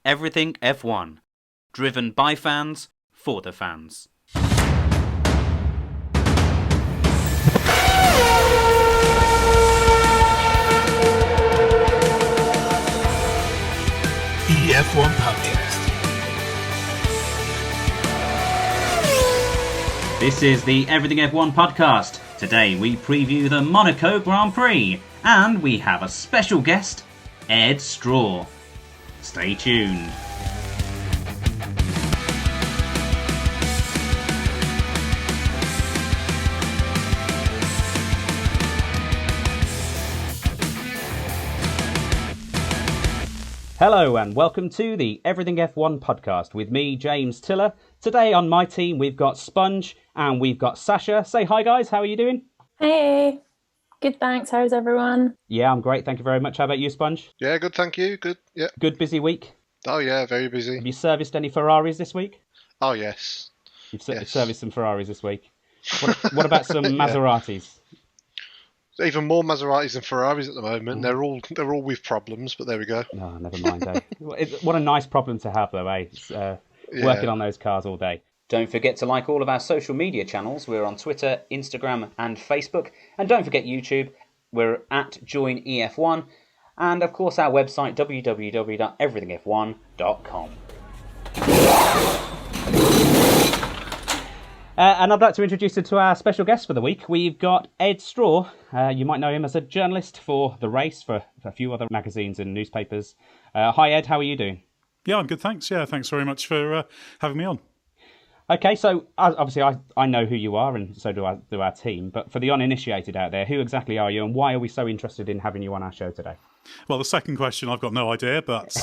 Everything F1. Driven by fans, for the fans. The F1 Podcast. This is the Everything F1 Podcast. Today we preview the Monaco Grand Prix, and we have a special guest, Edd Straw. Stay tuned. Hello and welcome to the Everything F1 podcast with me, James Tiller. Today on my team we've got Spunge and we've got Sasha. Say hi guys, how are you doing? Hey, good thanks, how's everyone? Yeah, I'm great, thank you very much. How about you, Spunge? Yeah, good, thank you, good, yeah. Good busy week? Oh yeah, very busy. Have you serviced any Ferraris this week? Oh yes. You've serviced some Ferraris this week. What about some Maseratis? Even more Maseratis than Ferraris at the moment. They're all with problems, but there we go. No, never mind, eh? What a nice problem to have, though, eh? It's, working on those cars all day. Don't forget to like all of our social media channels. We're on Twitter, Instagram and Facebook. And don't forget YouTube. We're at JoinEF1. And, of course, our website, www.everythingf1.com. And I'd like to introduce you to our special guest for the week. We've got Edd Straw. You might know him as a journalist for The Race, for a few other magazines and newspapers. Hi, Edd. How are you doing? Yeah, I'm good, thanks. Yeah, thanks very much for having me on. Okay, so obviously I know who you are, and so do our team. But for the uninitiated out there, who exactly are you, and why are we so interested in having you on our show today? Well, the second question, I've got no idea, but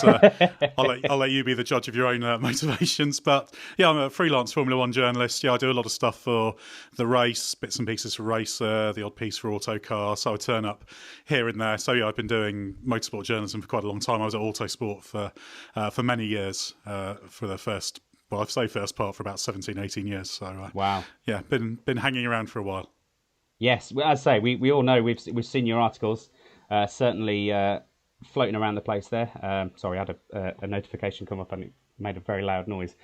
I'll let you be the judge of your own motivations. But yeah, I'm a freelance Formula One journalist. Yeah, I do a lot of stuff for The Race, bits and pieces for Racer, the odd piece for Autocar. So I turn up here and there. So yeah, I've been doing motorsport journalism for quite a long time. I was at Autosport for many years for the first. Well, I've say first part for about 17, 18 years. So wow, yeah, been hanging around for a while. Yes, as I say, we all know we've seen your articles. Certainly floating around the place there. Sorry, I had a notification come up and it made a very loud noise.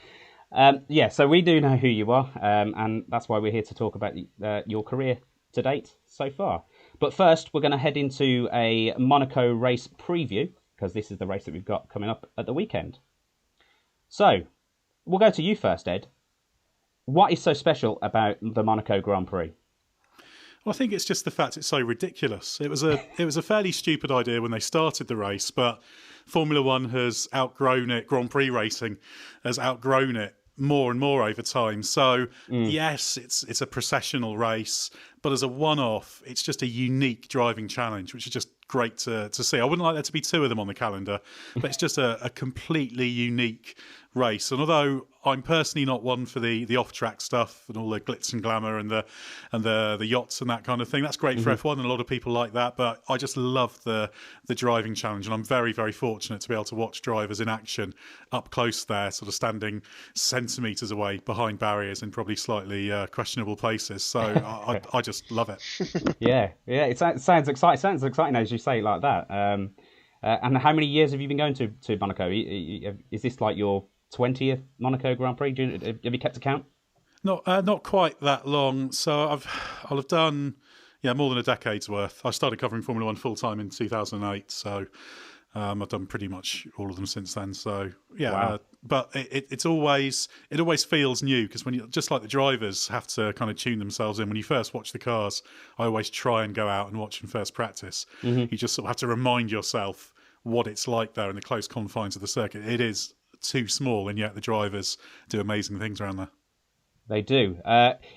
Yeah, so we do know who you are, and that's why we're here to talk about your career to date so far. But first, we're going to head into a Monaco race preview, because this is the race that we've got coming up at the weekend. So, we'll go to you first, Edd. What is so special about the Monaco Grand Prix? Well, I think it's just the fact it's so ridiculous. It was a fairly stupid idea when they started the race, but Formula One has outgrown it. Grand Prix racing has outgrown it more and more over time. So yes, it's a processional race, but as a one-off, it's just a unique driving challenge, which is just great to see. I wouldn't like there to be two of them on the calendar, but it's just a completely unique race. And although I'm personally not one for the off-track stuff and all the glitz and glamour and the yachts and that kind of thing, that's great for F1 and a lot of people like that. But I just love the driving challenge, and I'm very, very fortunate to be able to watch drivers in action up close there, sort of standing centimetres away behind barriers in probably slightly questionable places. So I just love it. Yeah, it sounds exciting. Sounds exciting as you say it like that. And how many years have you been going to Monaco? Is this like your 20th Monaco Grand Prix? Have you kept account? Not quite that long. So I'll have done more than a decade's worth. I started covering Formula One full time in 2008. So I've done pretty much all of them since then. So yeah, wow. But it always feels new, because when you, just like the drivers have to kind of tune themselves in. When you first watch the cars, I always try and go out and watch them first practice. You just sort of have to remind yourself what it's like there in the close confines of the circuit. It is too small, and yet the drivers do amazing things around there. They do.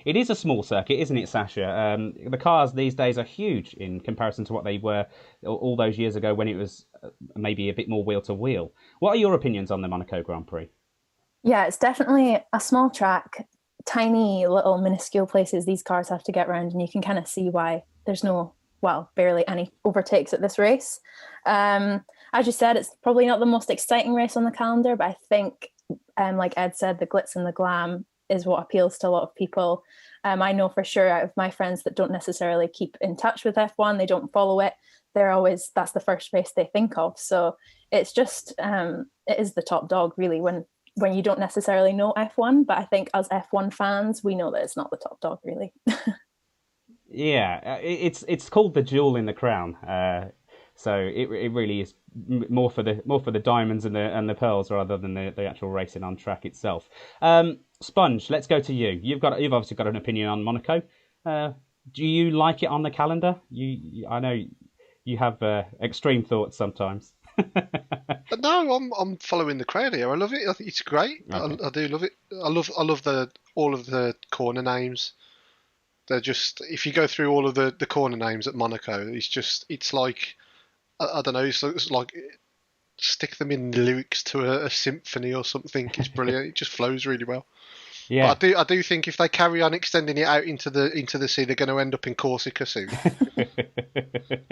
It is a small circuit, isn't it, Sasha? The cars these days are huge in comparison to what they were all those years ago when it was maybe a bit more wheel to wheel. What are your opinions on the Monaco Grand Prix? Yeah, it's definitely a small track, tiny little minuscule places these cars have to get around, and you can kind of see why there's barely any overtakes at this race. As you said, it's probably not the most exciting race on the calendar, but I think, like Edd said, the glitz and the glam is what appeals to a lot of people. I know for sure out of my friends that don't necessarily keep in touch with F1, they don't follow it, that's the first race they think of. So it's just it is the top dog really when you don't necessarily know F1, but I think as F1 fans we know that it's not the top dog really. Yeah, it's called the jewel in the crown. So it really is more for the diamonds and the pearls rather than the actual racing on track itself. Spunge, let's go to you. You've obviously got an opinion on Monaco. Do you like it on the calendar? I know you have extreme thoughts sometimes. But no, I'm following the crowd here. I love it. I think it's great. Okay. I do love it. I love all of the corner names. They're just, if you go through all of the corner names at Monaco, it's like, I don't know, it's like stick them in lyrics to a symphony or something. It's brilliant. It just flows really well. Yeah. But I do think if they carry on extending it out into the sea, they're going to end up in Corsica soon.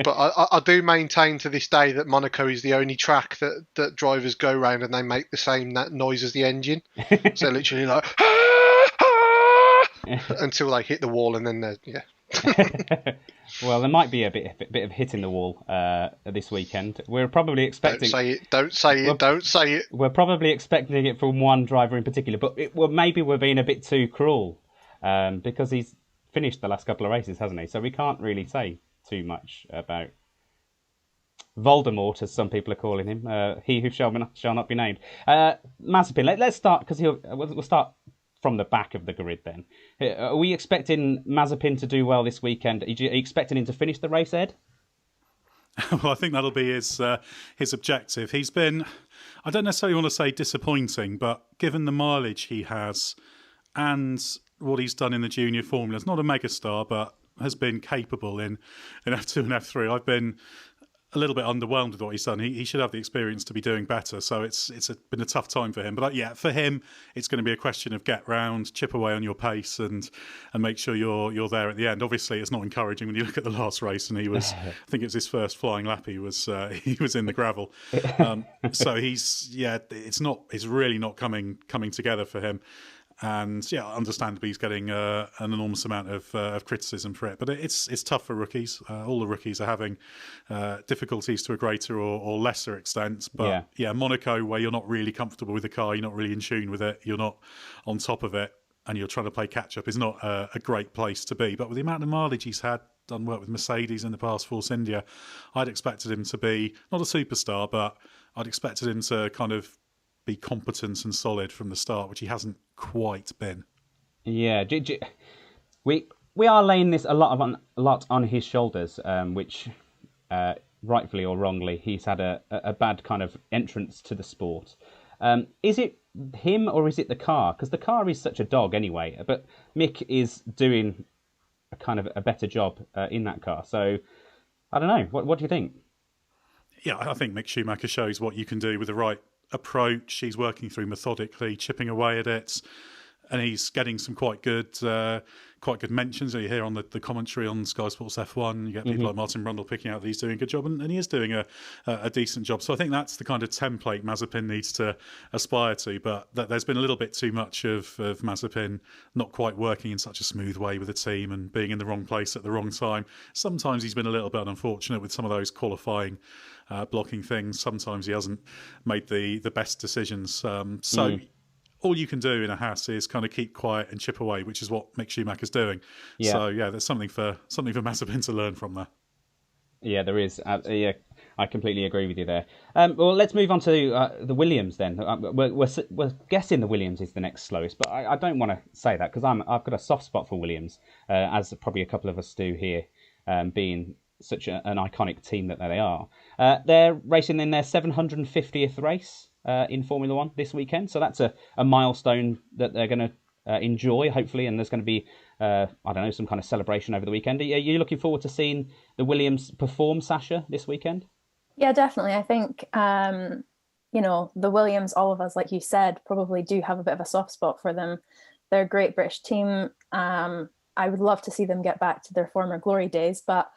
But I do maintain to this day that Monaco is the only track that drivers go round and they make the same noise as the engine. So literally like until they hit the wall, and then Well, there might be a bit of hitting the wall this weekend. We're probably expecting. Don't say it. We're probably expecting it from one driver in particular, but maybe we're being a bit too cruel because he's finished the last couple of races, hasn't he? So we can't really say too much about Voldemort, as some people are calling him. He who shall not be named. Mazepin. Let's start because we'll start from the back of the grid then. Are we expecting Mazepin to do well this weekend? Are you expecting him to finish the race, Ed? Well, I think that'll be his objective. He's been, I don't necessarily want to say disappointing, but given the mileage he has and what he's done in the junior formulas, not a megastar, but has been capable in F2 and F3. I've been a little bit underwhelmed with what he's done. He should have the experience to be doing better. So it's been a tough time for him. But yeah, for him, it's going to be a question of get round, chip away on your pace, and make sure you're there at the end. Obviously, it's not encouraging when you look at the last race, and he was, I think it was his first flying lap. He was in the gravel. So it's really not coming together for him. And yeah, understandably, he's getting an enormous amount of criticism for it. But it's tough for rookies. All the rookies are having difficulties to a greater or lesser extent. But yeah, Monaco, where you're not really comfortable with the car, you're not really in tune with it, you're not on top of it, and you're trying to play catch up, is not a great place to be. But with the amount of mileage he's had, done work with Mercedes in the past, Force India, I'd expected him to be not a superstar, but I'd expected him to kind of be competent and solid from the start, which he hasn't quite been. Yeah, we are laying this a lot on his shoulders, which rightfully or wrongly, he's had a bad kind of entrance to the sport. Is it him or is it the car? Because the car is such a dog anyway, but Mick is doing a kind of a better job in that car. So I don't know. What do you think? Yeah, I think Mick Schumacher shows what you can do with the right approach. He's working through methodically, chipping away at it, and he's getting some quite good mentions. You hear on the commentary on Sky Sports F1, you get people like Martin Brundle picking out that he's doing a good job, and he is doing a decent job. So I think that's the kind of template Mazepin needs to aspire to, but there's been a little bit too much of Mazepin not quite working in such a smooth way with the team and being in the wrong place at the wrong time. Sometimes he's been a little bit unfortunate with some of those qualifying blocking things. Sometimes he hasn't made the best decisions. All you can do in a Haas is kind of keep quiet and chip away, which is what Mick Schumacher's doing. Yeah. So yeah, there's something for Mazepin to learn from there. Yeah, there is. Yeah, I completely agree with you there. Well, let's move on to the Williams then. We're guessing the Williams is the next slowest, but I don't want to say that because I've got a soft spot for Williams, as probably a couple of us do here, being such an iconic team that they are. They're racing in their 750th race in Formula One this weekend, so that's a milestone that they're going to enjoy, hopefully, and there's going to be some kind of celebration over the weekend. Are you looking forward to seeing the Williams perform, Sasha, this weekend? Yeah, definitely. I think the Williams, all of us, like you said, probably do have a bit of a soft spot for them. They're a great British team. I would love to see them get back to their former glory days, but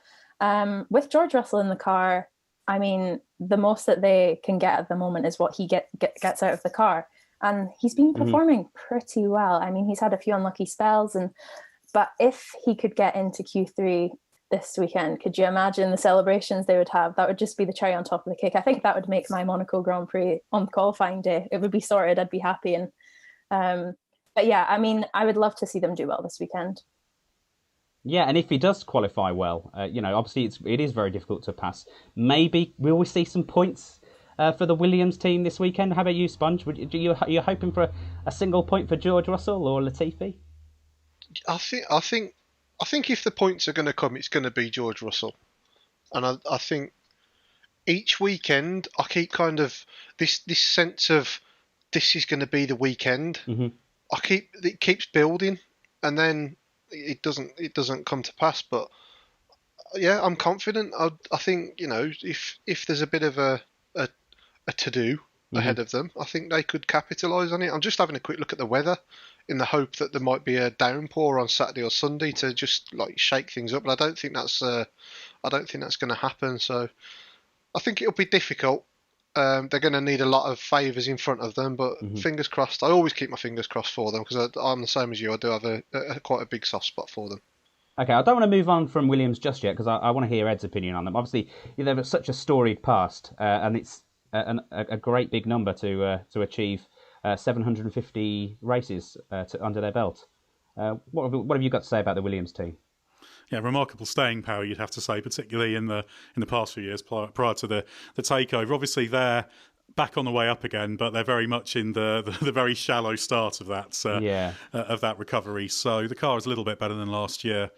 with George Russell in the car, I mean, the most that they can get at the moment is what he gets out of the car. And he's been performing pretty well. I mean, he's had a few unlucky spells, but if he could get into Q3 this weekend. Could you imagine the celebrations they would have? That would just be the cherry on top of the cake. I think that would make my Monaco Grand Prix on qualifying day. It would be sorted. I'd be happy. And but yeah, I mean, I would love to see them do well this weekend. Yeah, and if he does qualify well, obviously it is very difficult to pass. Maybe will we see some points for the Williams team this weekend? How about you, Spunge? Are you hoping for a single point for George Russell or Latifi? I think if the points are going to come, it's going to be George Russell, and I think each weekend I keep kind of this sense of this is going to be the weekend. Mm-hmm. It keeps building, and then it doesn't come to pass. But yeah, I'm confident. I think if there's a bit of a to do ahead of them, I think they could capitalise on it. I'm just having a quick look at the weather in the hope that there might be a downpour on Saturday or Sunday to just like shake things up. But I don't think that's going to happen. So I think it'll be difficult. They're going to need a lot of favours in front of them, but fingers crossed. I always keep my fingers crossed for them because I'm the same as you. I do have quite a big soft spot for them. Okay, I don't want to move on from Williams just yet because I want to hear Edd's opinion on them. Obviously, they've such a storied past, and it's a great big number to achieve 750 races under their belt. What have you got to say about the Williams team? Yeah, remarkable staying power, you'd have to say, particularly in the past few years prior to the takeover. Obviously, they're back on the way up again, but they're very much in the very shallow start of that recovery. So the car is a little bit better than last year.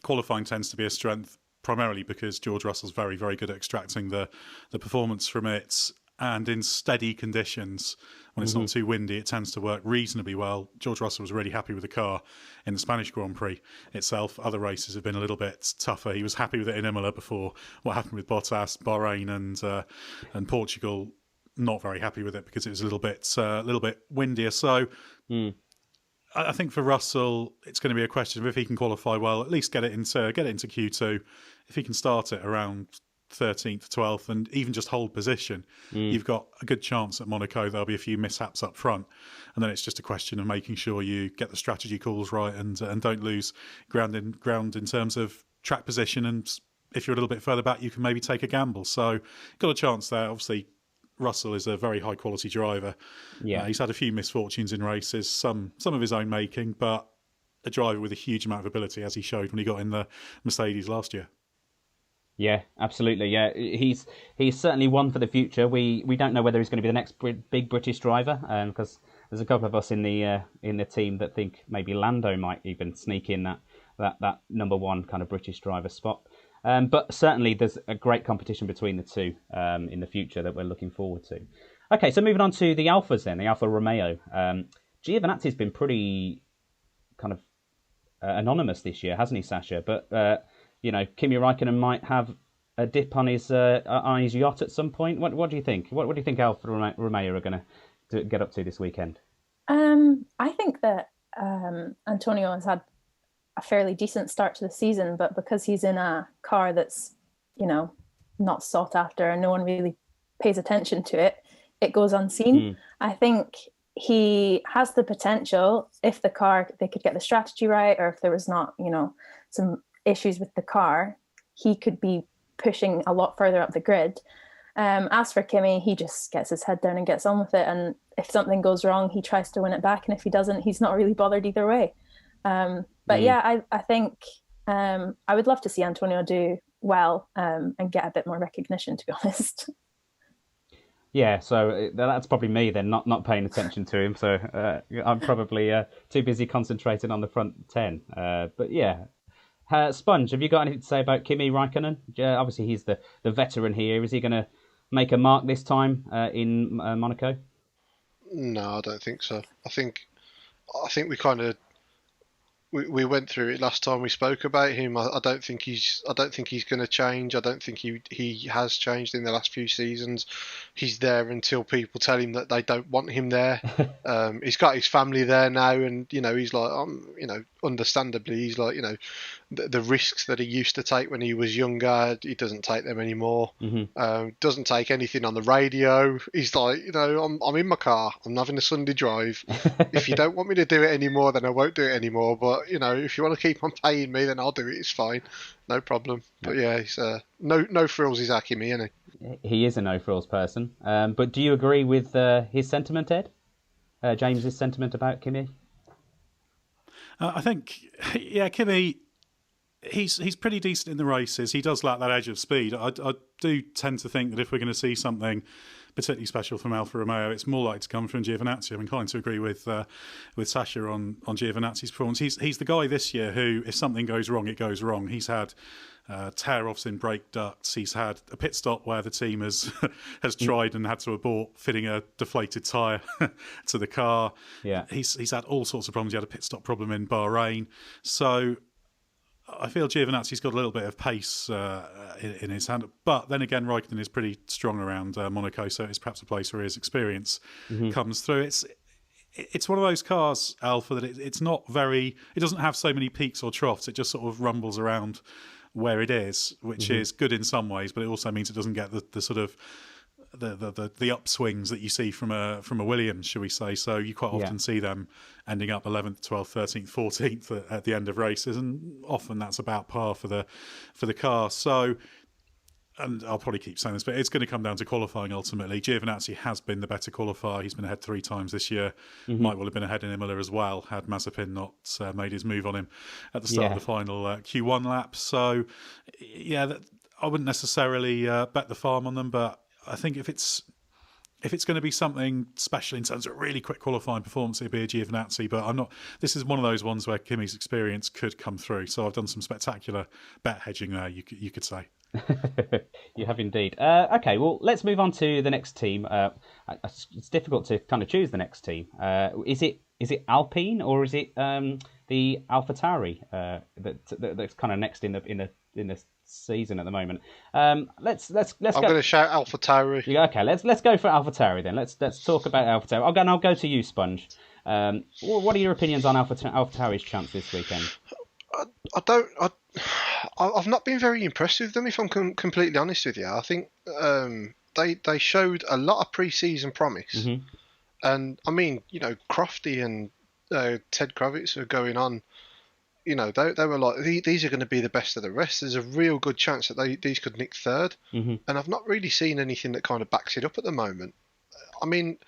Qualifying tends to be a strength, primarily because George Russell's very, very good at extracting the performance from it. And in steady conditions, when it's not too windy, it tends to work reasonably well. George Russell was really happy with the car in the Spanish Grand Prix itself. Other races have been a little bit tougher. He was happy with it in Imola before. What happened with Bottas, Bahrain and Portugal, not very happy with it because it was a little bit windier. So I think for Russell, it's going to be a question of if he can qualify well, at least get it into Q2. If he can start it around 13th, 12th, and even just hold position, you've got a good chance at Monaco. There'll be a few mishaps up front, and then it's just a question of making sure you get the strategy calls right and don't lose ground in terms of track position. And if you're a little bit further back, you can maybe take a gamble. So got a chance there. Obviously, Russell is a very high quality driver. Yeah, he's had a few misfortunes in races, some of his own making, but a driver with a huge amount of ability, as he showed when he got in the Mercedes last year. Yeah, absolutely. Yeah, he's certainly one for the future. We don't know whether he's going to be the next big British driver, because there's a couple of us in the team that think maybe Lando might even sneak in that number one kind of British driver spot. But certainly there's a great competition between the two in the future that we're looking forward to. Okay, so moving on to the Alphas then, the Alfa Romeo. Giovinazzi's been pretty kind of anonymous this year, hasn't he, Sasha? But Kimi Räikkönen might have a dip on his yacht at some point. What do you think? What do you think Alfa Romeo are going to get up to this weekend? I think that Antonio has had a fairly decent start to the season, but because he's in a car that's not sought after and no one really pays attention to it, it goes unseen. I think he has the potential, if they could get the strategy right, or if there was not some issues with the car, he could be pushing a lot further up the grid. As for Kimi, he just gets his head down and gets on with it, and if something goes wrong, he tries to win it back, and if he doesn't, he's not really bothered either way. But yeah, I think I would love to see Antonio do well and get a bit more recognition, to be honest. Yeah, so that's probably me then, not paying attention to him. So I'm probably too busy concentrating on the front 10. But yeah, Spunge, have you got anything to say about Kimi Räikkönen? Obviously, he's the veteran here. Is he going to make a mark this time in Monaco? No, I don't think so. I think we kind of we went through it last time we spoke about him. I don't think he's going to change. I don't think he has changed in the last few seasons. He's there until people tell him that they don't want him there. He's got his family there now, and he's like, understandably, he's like, the risks that he used to take when he was younger, he doesn't take them anymore. Doesn't take anything on the radio. He's like, I'm in my car. I'm having a Sunday drive. If you don't want me to do it anymore, then I won't do it anymore. But but if you want to keep on paying me, then I'll do it. It's fine, no problem. But yeah, he's no frills. He's 𝐾𝐫𝐢𝐯, isn't he? He is a no frills person. But do you agree with his sentiment, Ed? James's sentiment about 𝐾𝐫𝐢𝐯? I think, yeah, 𝐾𝐫𝐢𝐯, he's pretty decent in the races. He does lack that edge of speed. I do tend to think that if we're going to see something particularly special from Alfa Romeo, it's more likely to come from 𝐃𝐫𝐢𝐯. I'm inclined to agree with Sasha on 𝐃𝐫𝐢𝐯's performance. He's the guy this year who, if something goes wrong, it goes wrong. He's had tear-offs in brake ducts. He's had a pit stop where the team has tried and had to abort fitting a deflated tyre to the car. Yeah, he's had all sorts of problems. He had a pit stop problem in Bahrain. So I feel 𝐃𝐫𝐢𝐯's got a little bit of pace in his hand. But then again, Raikkonen is pretty strong around Monaco, so it's perhaps a place where his experience comes through. It's one of those cars, Alfa, that it's not very... It doesn't have so many peaks or troughs. It just sort of rumbles around where it is, which is good in some ways, but it also means it doesn't get the sort of the upswings that you see from a Williams, shall we say. So you quite often see them ending up 11th, 12th, 13th, 14th at the end of races, and often that's about par for the car. So, and I'll probably keep saying this, but it's going to come down to qualifying ultimately. 𝐃𝐫𝐢𝐯 has been the better qualifier. He's been ahead 3 times this year. Might well have been ahead in Imola as well, had Mazepin not made his move on him at the start of the final Q1 lap. So, yeah, I wouldn't necessarily bet the farm on them, but I think if it's going to be something special in terms of really quick qualifying performance, it'd be a 𝐃𝐫𝐢𝐯. But I'm not. This is one of those ones where 𝐾𝐫𝐢𝑯's experience could come through. So I've done some spectacular bet hedging there, you could say. You have indeed. Okay, well, let's move on to the next team. It's difficult to kind of choose the next team. Is it Alpine or is it the AlphaTauri that's kind of next in the season at the moment? Let's go. I'm going to shout AlphaTauri. Yeah, okay, let's go for AlphaTauri then. Let's talk about AlphaTauri. I'll go to you, Spunge. What are your opinions on AlphaTauri's chance this weekend? I've not been very impressed with them, if I'm completely honest with you. I think they showed a lot of pre-season promise, and I mean, Crofty and Ted Kravitz are going on. They were like, these are going to be the best of the rest. There's a real good chance that these could nick third, and I've not really seen anything that kind of backs it up at the moment. I mean,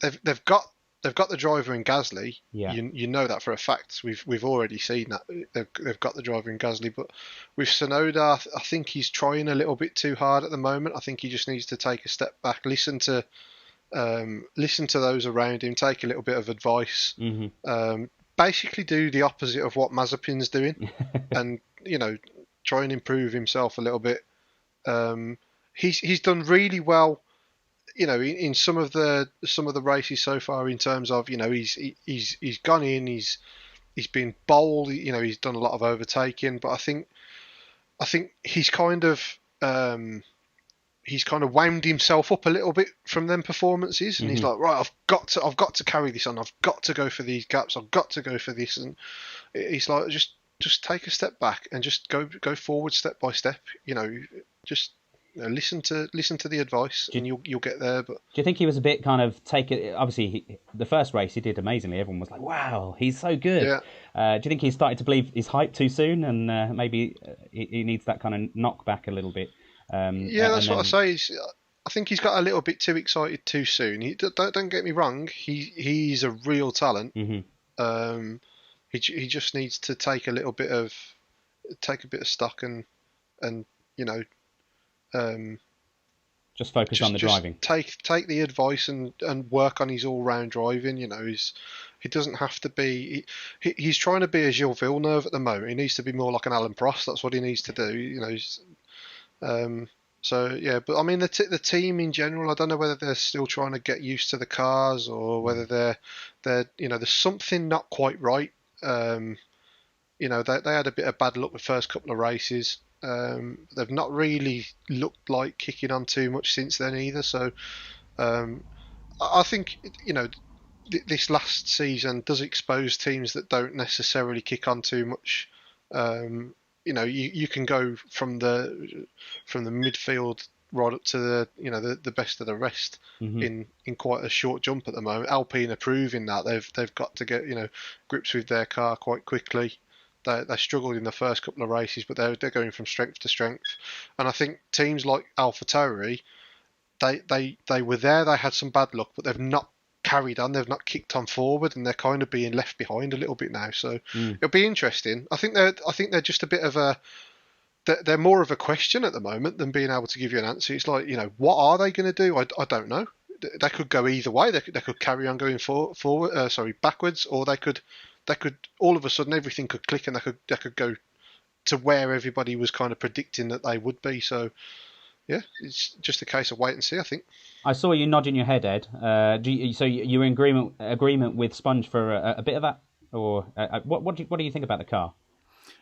they've got the driver in Gasly. Yeah. You know that for a fact. We've already seen that they've got the driver in Gasly, but with Tsunoda, I think he's trying a little bit too hard at the moment. I think he just needs to take a step back, listen to those around him, take a little bit of advice, basically do the opposite of what Mazepin's doing, and try and improve himself a little bit. He's done really well. In some of the races so far, in terms of he's gone in, he's been bold, he's done a lot of overtaking, but I think he's kind of wound himself up a little bit from them performances, and he's like, right, I've got to carry this on, I've got to go for these gaps, I've got to go for this, and he's like, just take a step back and just go forward step by step, just. Listen to the advice, and you'll get there. But do you think he was a bit kind of obviously, the first race he did amazingly. Everyone was like, "Wow, he's so good." Yeah. Do you think he started to believe his hype too soon, and maybe he needs that kind of knockback a little bit? That's what I say. I think he's got a little bit too excited too soon. Don't get me wrong. He's a real talent. He just needs to take a bit of stock and just focus on the driving. Take the advice and work on his all-round driving. He doesn't have to be. He's trying to be a Gilles Villeneuve at the moment. He needs to be more like an Alan Prost. That's what he needs to do. So yeah, but I mean the team in general. I don't know whether they're still trying to get used to the cars or whether they're there's something not quite right. They had a bit of bad luck the first couple of races. They've not really looked like kicking on too much since then either. So I think this last season does expose teams that don't necessarily kick on too much. You can go from the midfield right up to the best of the rest in quite a short jump at the moment. Alpine are proving that they've got to get grips with their car quite quickly. They struggled in the first couple of races, but they're going from strength to strength. And I think teams like AlphaTauri, they were there. They had some bad luck, but they've not carried on. They've not kicked on forward, and they're kind of being left behind a little bit now. So it'll be interesting. I think they're just a bit of a. They're more of a question at the moment than being able to give you an answer. It's like, what are they going to do? I don't know. They could go either way. They could carry on going backwards, or they could all of a sudden everything could click and they could go to where everybody was kind of predicting that they would be. So yeah, it's just a case of wait and see, I think. I saw you nodding your head, Ed. So you're in agreement with Spunge for a bit of that, or what do you think about the car?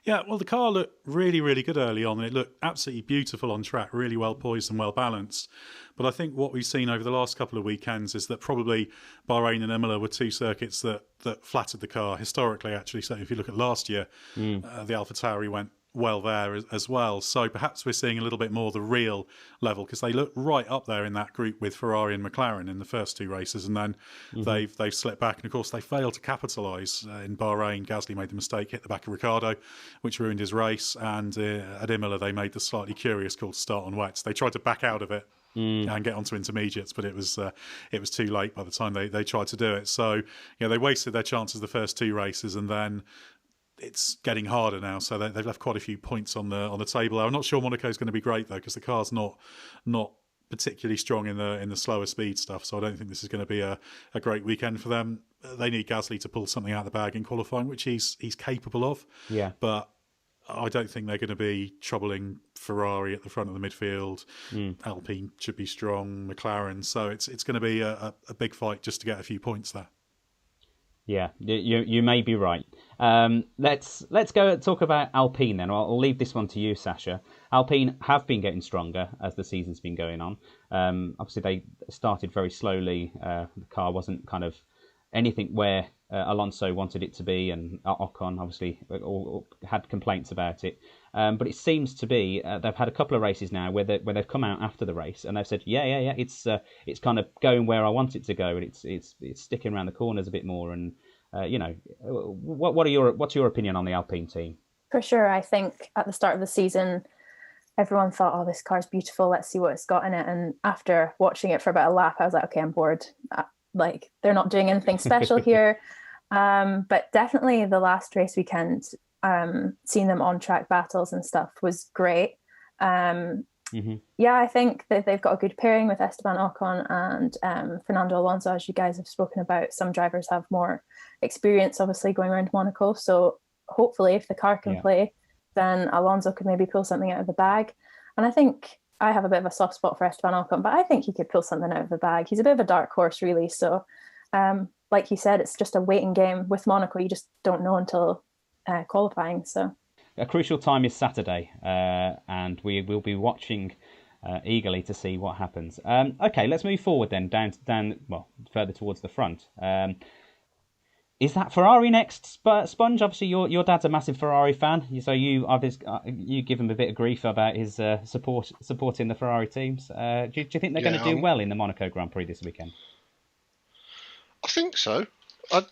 Yeah, well, the car looked really, really good early on, and it looked absolutely beautiful on track, really well poised and well balanced. But I think what we've seen over the last couple of weekends is that probably Bahrain and Imola were two circuits that flattered the car historically, actually. So if you look at last year, the AlphaTauri went well there as well. So perhaps we're seeing a little bit more the real level, because they look right up there in that group with Ferrari and McLaren in the first two races, and then they've slipped back, and of course they failed to capitalise. In Bahrain, Gasly made the mistake, hit the back of Ricciardo, which ruined his race, and at Imola they made the slightly curious call to start on wets. They tried to back out of it and get onto intermediates, but it was too late by the time they tried to do it. So they wasted their chances the first two races, and then it's getting harder now, so they've left quite a few points on the table. I'm not sure Monaco is going to be great though, because the car's not particularly strong in the slower speed stuff. So I don't think this is going to be a great weekend for them. They need Gasly to pull something out of the bag in qualifying, which he's capable of. Yeah, but I don't think they're going to be troubling Ferrari at the front of the midfield. Alpine should be strong, McLaren. So it's going to be a big fight just to get a few points there. Yeah, you may be right. Let's go talk about Alpine then. I'll leave this one to you, Sasha. Alpine have been getting stronger as the season's been going on. Obviously, they started very slowly. The car wasn't kind of anything where Alonso wanted it to be, and Ocon obviously all had complaints about it. But it seems to be they've had a couple of races now where they've come out after the race and they've said, yeah, it's kind of going where I want it to go, and it's sticking around the corners a bit more. And what's your opinion on the Alpine team? For sure, I think at the start of the season, everyone thought, oh, this car's beautiful, let's see what it's got in it. And after watching it for about a lap, I was like, okay, I'm bored. Like, they're not doing anything special here. But definitely the last race weekend, seeing them on track battles and stuff was great. Yeah, I think that they've got a good pairing with Esteban Ocon and Fernando Alonso, as you guys have spoken about. Some drivers have more experience, obviously, going around Monaco. So hopefully, if the car can play, then Alonso could maybe pull something out of the bag. And I think I have a bit of a soft spot for Esteban Ocon, but I think he could pull something out of the bag. He's a bit of a dark horse, really. So, like you said, it's just a waiting game. With Monaco, you just don't know until qualifying. So a crucial time is Saturday, and we will be watching eagerly to see what happens. Okay, let's move forward then, down further towards the front. Is that Ferrari next, Spunge? Obviously, your dad's a massive Ferrari fan, so you give him a bit of grief about his supporting the Ferrari teams. Do you think they're going to do well in the Monaco Grand Prix this weekend? I think so. I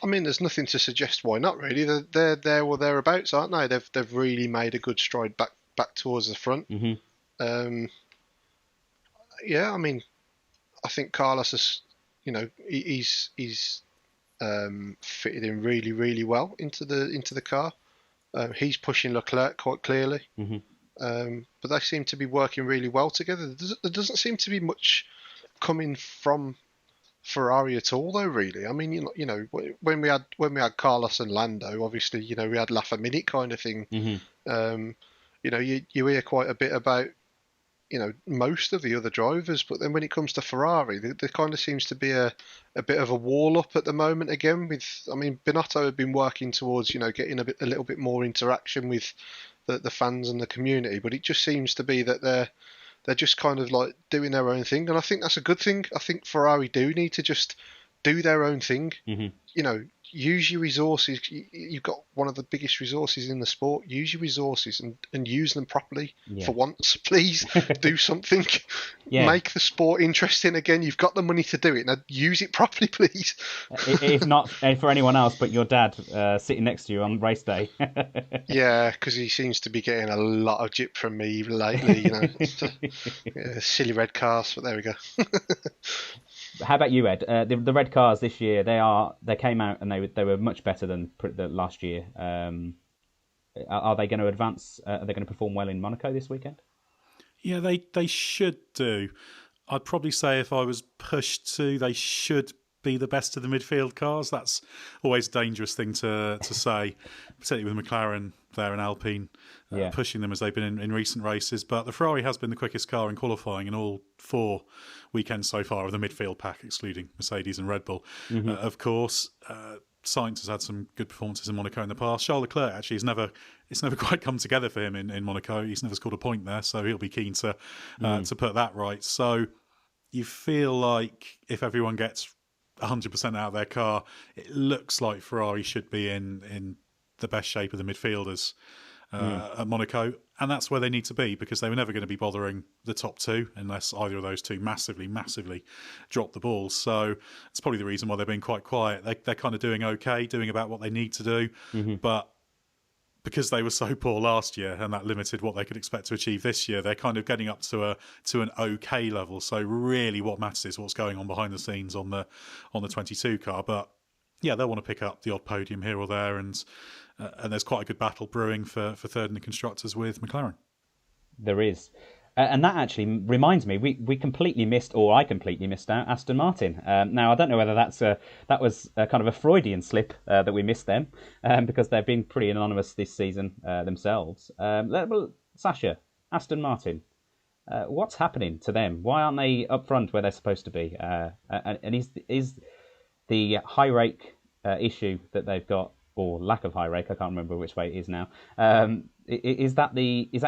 mean, there's nothing to suggest why not. Really, they're there or thereabouts, aren't they? They've really made a good stride back towards the front. Yeah, I mean, I think Carlos is, he's fitted in really, really well into the car. He's pushing Leclerc quite clearly, but they seem to be working really well together. There doesn't seem to be much coming from Ferrari at all, though. Really, I mean, when we had Carlos and Lando, obviously, we had laugh a minute kind of thing. You hear quite a bit about most of the other drivers, but then when it comes to Ferrari, there kind of seems to be a bit of a wall up at the moment again. Binotto had been working towards getting a little bit more interaction with the fans and the community, but it just seems to be that they're just kind of like doing their own thing, and I think that's a good thing. I think Ferrari do need to just do their own thing. use your resources. You've got one of the biggest resources in the sport. Use your resources and use them properly. For once, please do something. Make the sport interesting again. You've got the money to do it. Now use it properly, please. If not for anyone else but your dad sitting next to you on race day. Yeah, because he seems to be getting a lot of jip from me lately. Silly red cars, but there we go. How about you, Ed? The red cars this year, they came out and they were much better than the last year. Are they going to advance? Are they going to perform well in Monaco this weekend? Yeah, they should do. I'd probably say if I was pushed to, they should be the best of the midfield cars. That's always a dangerous thing to say, particularly with McLaren there and Alpine pushing them as they've been in recent races. But the Ferrari has been the quickest car in qualifying in all 4 weekends so far of the midfield pack, excluding Mercedes and Red Bull. Of course, Sainz has had some good performances in Monaco in the past. Charles Leclerc actually it's never quite come together for him in Monaco. He's never scored a point there, so he'll be keen to put that right. So you feel like if everyone gets 100% out of their car, it looks like Ferrari should be in the best shape of the midfielders at Monaco, and that's where they need to be, because they were never going to be bothering the top 2 unless either of those 2 massively drop the ball. So it's probably the reason why they're being quite quiet. They're kind of doing okay, doing about what they need to do, but because they were so poor last year and that limited what they could expect to achieve this year, they're kind of getting up to an okay level. So really what matters is what's going on behind the scenes on the 22 car. But yeah, they'll want to pick up the odd podium here or there, and there's quite a good battle brewing for third in the constructors with McLaren. There is. And that actually reminds me, we completely missed, or I completely missed out, Aston Martin. Now, I don't know whether that was a kind of a Freudian slip that we missed them, because they've been pretty anonymous this season themselves. Sasha, Aston Martin, what's happening to them? Why aren't they up front where they're supposed to be? And is the high rake issue that they've got, or lack of high rake, I can't remember which way it is now, is that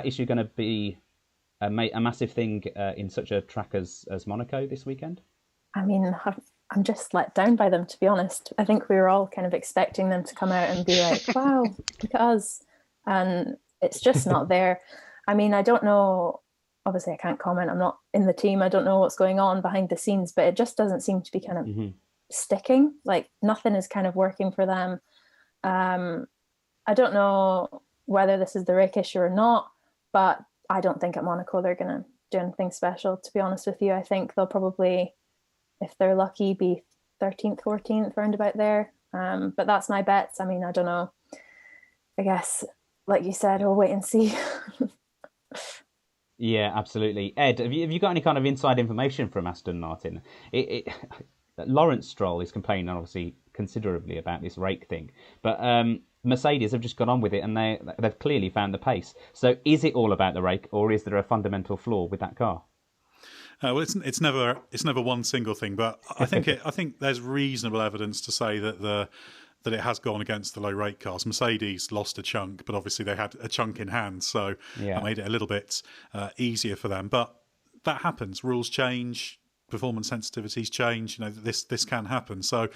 issue going to be a massive thing in such a track as Monaco this weekend? I mean, I'm just let down by them, to be honest. I think we were all kind of expecting them to come out and be like, wow, look at us. And it's just not there. I mean, I don't know. Obviously, I can't comment. I'm not in the team. I don't know what's going on behind the scenes, but it just doesn't seem to be kind of sticking. Like, nothing is kind of working for them. I don't know whether this is the rake issue or not, but I don't think at Monaco they're going to do anything special, to be honest with you. I think they'll probably, if they're lucky, be 13th, 14th, round about there. But that's my bets. I mean, I don't know. I guess, like you said, we'll wait and see. Yeah, absolutely. Ed, have you got any kind of inside information from Aston Martin? Lawrence Stroll is complaining, obviously, considerably about this rake thing. But Mercedes have just got on with it, and they've clearly found the pace. So is it all about the rake, or is there a fundamental flaw with that car? Well, it's never one single thing, but I think there's reasonable evidence to say that it has gone against the low rake cars. Mercedes lost a chunk, but obviously they had a chunk in hand, so that made it a little bit easier for them. But that happens. Rules change, performance sensitivities change. This can happen. So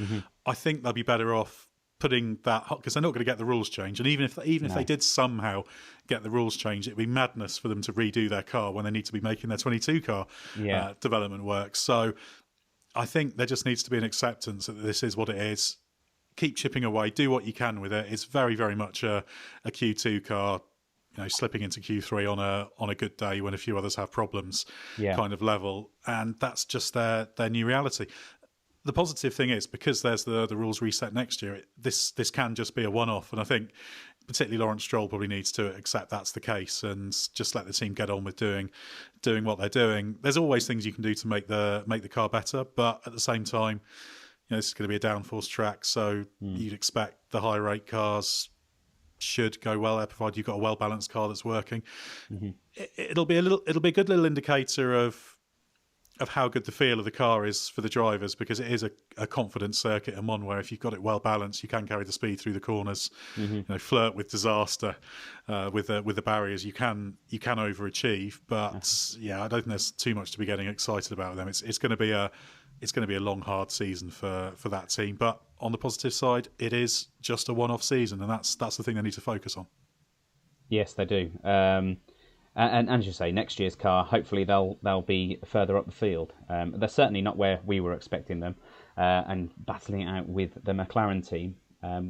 I think they'll be better off putting that, because they're not going to get the rules changed. And even if they did somehow get the rules changed, it'd be madness for them to redo their car when they need to be making their 22 car development work. So I think there just needs to be an acceptance that this is what it is. Keep chipping away, do what you can with it. It's very, very much a Q2 car, slipping into Q3 on a good day when a few others have problems, kind of level. And that's just their new reality. The positive thing is, because there's the rules reset next year, this can just be a one-off. And I think particularly Lawrence Stroll probably needs to accept that's the case and just let the team get on with doing what they're doing. There's always things you can do to make the car better, but at the same time, this is going to be a downforce track, so you'd expect the high rate cars should go well there, provided you've got a well balanced car that's working. It'll be a good little indicator of how good the feel of the car is for the drivers, because it is a confident circuit, and one where if you've got it well balanced, you can carry the speed through the corners. Flirt with disaster with the barriers. You can overachieve, but I don't think there's too much to be getting excited about them. It's going to be a it's going to be a long, hard season for that team. But on the positive side, it is just a one-off season, and that's the thing they need to focus on. Yes, they do. And as you say, next year's car, hopefully they'll be further up the field. They're certainly not where we were expecting them, and battling it out with the McLaren team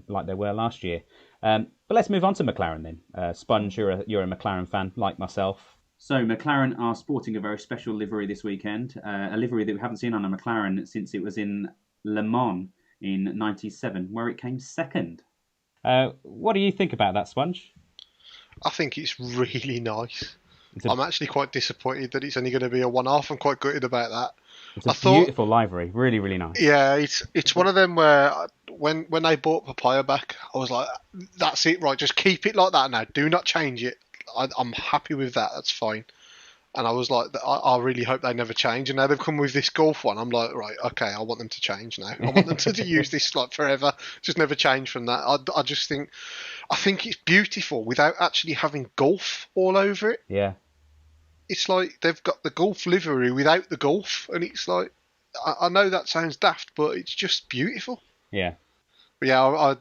like they were last year. But let's move on to McLaren then. Spunge, you're a McLaren fan like myself. So McLaren are sporting a very special livery this weekend, a livery that we haven't seen on a McLaren since it was in Le Mans in '97, where it came second. What do you think about that, Spunge? I think it's really nice. I'm actually quite disappointed that it's only going to be a one-off. I'm quite gutted about that. It's a beautiful livery, really, really nice. Yeah, it's one of them where when they bought Papaya back, I was like, that's it, right? Just keep it like that now. Do not change it. I'm happy with that. That's fine. And I was like, I really hope they never change. And now they've come with this Golf one. I'm like, right, okay, I want them to change now. I want them to use this like forever. Just never change from that. I just think, I think it's beautiful without actually having Golf all over it. Yeah. It's like they've got the Golf livery without the Golf, and it's like, I know that sounds daft, but it's just beautiful. Yeah. But yeah,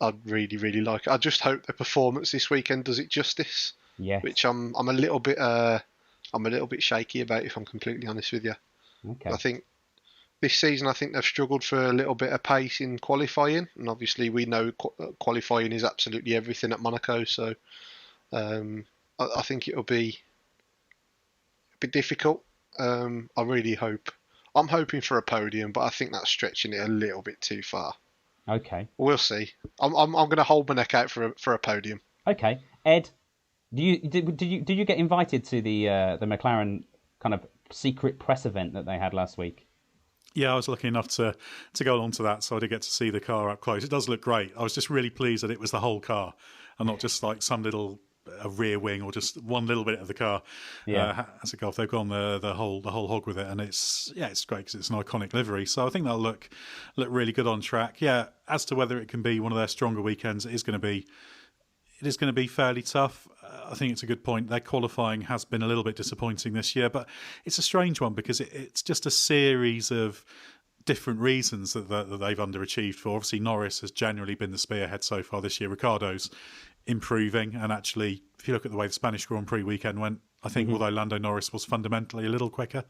I'd really, really like it. I just hope the performance this weekend does it justice. Yes. Which I'm a little bit shaky about, if I'm completely honest with you. Okay. I think this season, I think they've struggled for a little bit of pace in qualifying, and obviously we know qualifying is absolutely everything at Monaco. So I think it'll be a bit difficult. I really hope. I'm hoping for a podium, but I think that's stretching it a little bit too far. Okay. We'll see. I'm going to hold my neck out for a podium. Okay, Ed, did you get invited to the McLaren kind of secret press event that they had last week? Yeah, I was lucky enough to go along to that, so I did get to see the car up close. It does look great. I was just really pleased that it was the whole car and not just like some little a rear wing or just one little bit of the car. Yeah, as a Golf, they've gone the whole hog with it, and it's great because it's an iconic livery. So I think that'll look really good on track. Yeah, as to whether it can be one of their stronger weekends, it is going to be fairly tough. I think it's a good point. Their qualifying has been a little bit disappointing this year, but it's a strange one because it's just a series of different reasons that they've underachieved for. Obviously, Norris has generally been the spearhead so far this year. Ricciardo's improving, and actually, if you look at the way the Spanish Grand Prix weekend went, I think although Lando Norris was fundamentally a little quicker,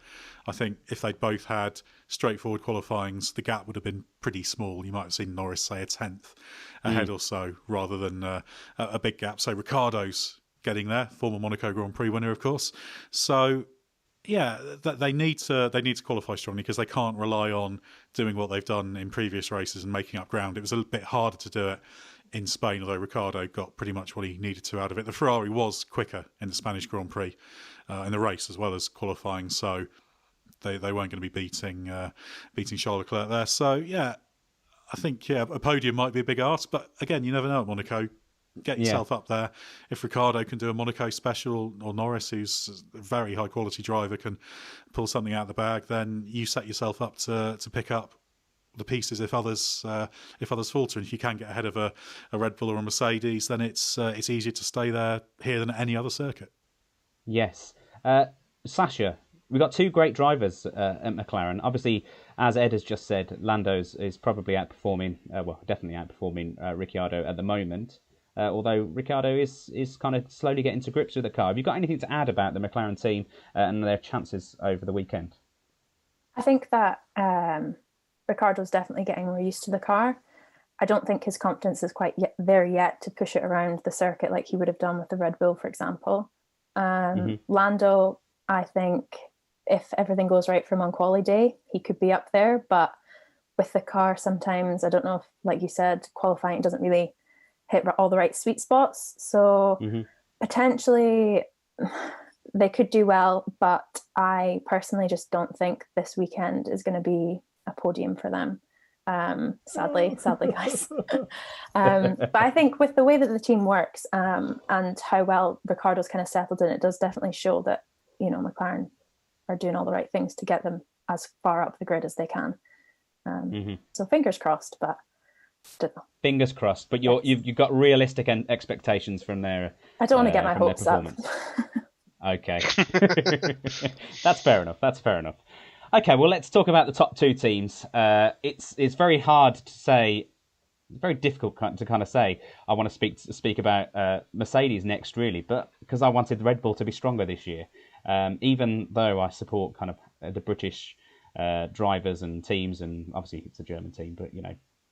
I think if they'd both had straightforward qualifyings, the gap would have been pretty small. You might have seen Norris, say, a tenth ahead or so, rather than a big gap. So Ricciardo's getting there, former Monaco Grand Prix winner, of course. So yeah, they need to qualify strongly because they can't rely on doing what they've done in previous races and making up ground. It was a bit harder to do it in Spain, although Ricciardo got pretty much what he needed to out of it. The Ferrari was quicker in the Spanish Grand Prix in the race as well as qualifying, so they weren't going to be beating Charles Leclerc there. So yeah, I think a podium might be a big ask, but again, you never know at Monaco. Get yourself up there. If Ricciardo can do a Monaco special, or Norris, who's a very high quality driver, can pull something out of the bag, then you set yourself up to pick up the pieces if others falter. And if you can get ahead of a Red Bull or a Mercedes, then it's easier to stay there here than at any other circuit. Yes. Sasha, we've got two great drivers at McLaren. Obviously, as Ed has just said, Lando's is probably definitely outperforming Ricciardo at the moment. Although Ricciardo is kind of slowly getting to grips with the car. Have you got anything to add about the McLaren team and their chances over the weekend? I think that Ricciardo's definitely getting more used to the car. I don't think his confidence is quite there yet to push it around the circuit like he would have done with the Red Bull, for example. Lando, I think if everything goes right for him on quali day, he could be up there. But with the car, sometimes, I don't know if, like you said, qualifying doesn't really hit all the right sweet spots. So potentially they could do well, but I personally just don't think this weekend is going to be a podium for them. Sadly, guys. But I think with the way that the team works and how well Ricciardo's kind of settled in, it does definitely show that, McLaren are doing all the right things to get them as far up the grid as they can. So fingers crossed, but don't know. Fingers crossed, but you've got realistic expectations from their. I don't want to get my hopes up. Okay, that's fair enough. Okay, well, let's talk about the top two teams. It's very hard to say, very difficult to kind of say. I want to speak about Mercedes next, really, but because I wanted Red Bull to be stronger this year, even though I support kind of the British drivers and teams, and obviously it's a German team, but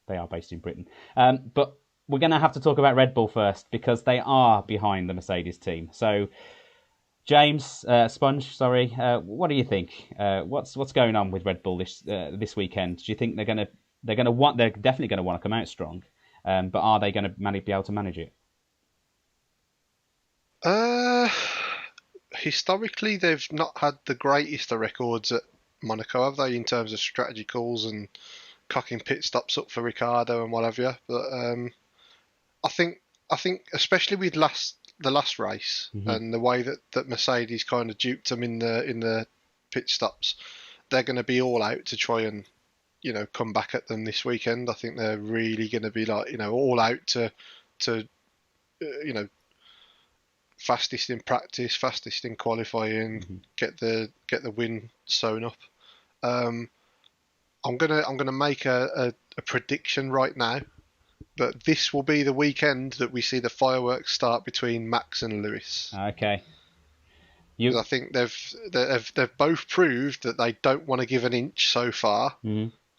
they are based in Britain. But we're going to have to talk about Red Bull first because they are behind the Mercedes team. So, James, Spunge, sorry, what do you think? What's going on with Red Bull this weekend? Do you think they're definitely going to want to come out strong, but are they going to be able to manage it? Historically, they've not had the greatest of records at Monaco, have they, in terms of strategy calls and cocking pit stops up for Ricciardo and what have you? But I think especially with the last race and the way that Mercedes kind of duped them in the pit stops, they're going to be all out to try and come back at them this weekend. I think they're really going to be all out to fastest in practice, fastest in qualifying, get the win sewn up. I'm gonna make a prediction right now that this will be the weekend that we see the fireworks start between Max and Lewis. Okay. I think they've both proved that they don't want to give an inch so far,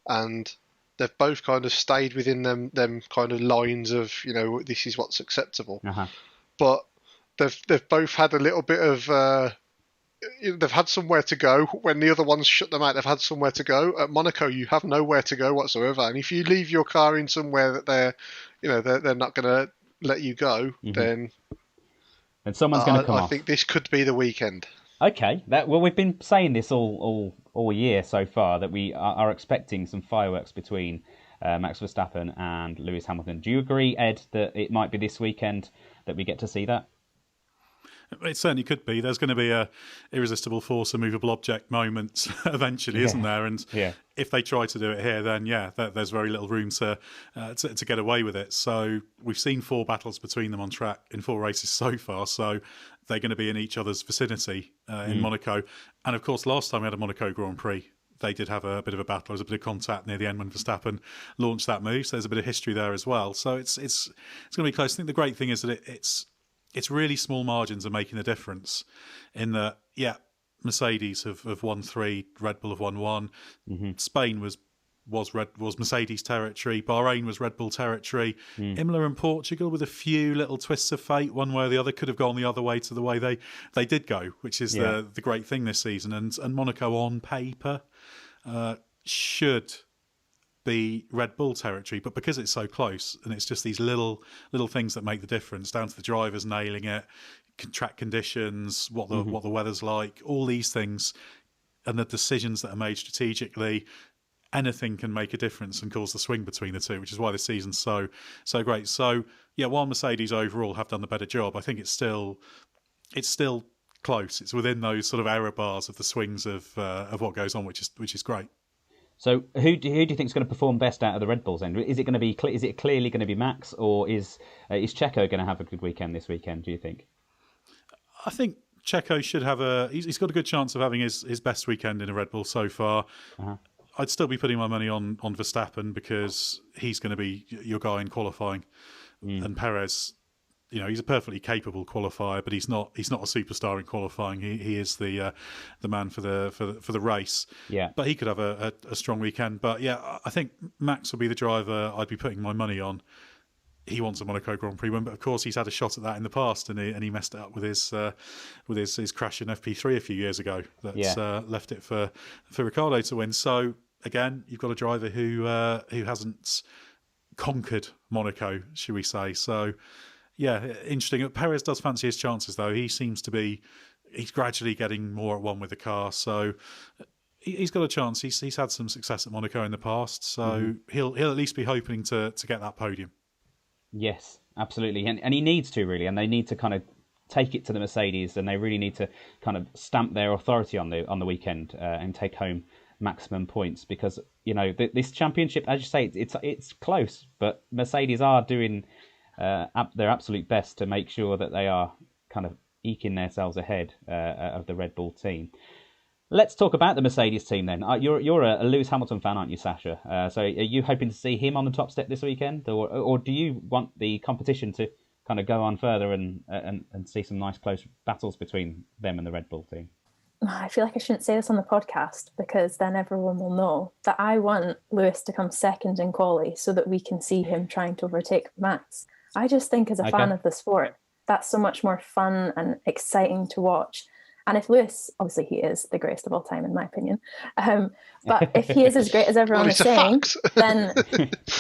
and they've both kind of stayed within them kind of lines of this is what's acceptable. But they've both had a little bit of they've had somewhere to go when the other ones shut them out. They've had somewhere to go. At Monaco, you have nowhere to go whatsoever, and if you leave your car in somewhere that they're not going to let you go, then someone's going to come off. I think this could be the weekend. Okay, well, we've been saying this all year so far that we are expecting some fireworks between Max Verstappen and Lewis Hamilton. Do you agree, Ed, that it might be this weekend that we get to see that? It certainly could be. There's going to be a irresistible force, a movable object moment eventually, isn't there? And if they try to do it here, then there's very little room to get away with it. So we've seen 4 battles between them on track in 4 races so far. So they're going to be in each other's vicinity in Monaco. And of course, last time we had a Monaco Grand Prix, they did have a bit of a battle. There was a bit of contact near the end when Verstappen launched that move. So there's a bit of history there as well. So it's going to be close. I think the great thing is that it's really small margins are making a difference in that, Mercedes have won 3, Red Bull have won 1. Spain was Mercedes territory. Bahrain was Red Bull territory. Imola and Portugal, with a few little twists of fate, one way or the other, could have gone the other way to the way they did go, which is the great thing this season. And Monaco, on paper, should be Red Bull territory, but because it's so close and it's just these little things that make the difference, down to the drivers nailing it, track conditions, what the weather's like, all these things, and the decisions that are made strategically, anything can make a difference and cause the swing between the two, which is why this season's so great. So while Mercedes overall have done the better job, I think it's still close. It's within those sort of error bars of the swings of what goes on, which is great. So who do you think is going to perform best out of the Red Bulls then? Is it clearly going to be Max, or is Checo going to have a good weekend this weekend, do you think? I think Checo should have he's got a good chance of having his best weekend in a Red Bull so far. I'd still be putting my money on Verstappen because he's going to be your guy in qualifying. And Perez, he's a perfectly capable qualifier, but he's not a superstar in qualifying. He is the man for the race. Yeah. But he could have a strong weekend. But I think Max will be the driver I'd be putting my money on. He wants a Monaco Grand Prix win, but of course he's had a shot at that in the past, and he messed it up with his crash in FP3 a few years ago. That's left it for Ricciardo to win. So again, you've got a driver who hasn't conquered Monaco, should we say? So. Yeah, interesting. Perez does fancy his chances, though. He seems to be... He's gradually getting more at one with the car, so he's got a chance. He's had some success at Monaco in the past, so he'll at least be hoping to get that podium. Yes, absolutely. And he needs to, really, and they need to kind of take it to the Mercedes, and they really need to kind of stamp their authority on the weekend and take home maximum points, because, this championship, as you say, it's close, but Mercedes are doing... their absolute best to make sure that they are kind of eking themselves ahead of the Red Bull team. Let's talk about the Mercedes team then. You're a Lewis Hamilton fan, aren't you, Sasha? So are you hoping to see him on the top step this weekend, or do you want the competition to kind of go on further and see some nice close battles between them and the Red Bull team? I feel like I shouldn't say this on the podcast because then everyone will know that I want Lewis to come second in quali so that we can see him trying to overtake Max. I just think as a fan of the sport, that's so much more fun and exciting to watch. And if Lewis, obviously he is the greatest of all time in my opinion, but if he is as great as everyone is saying, then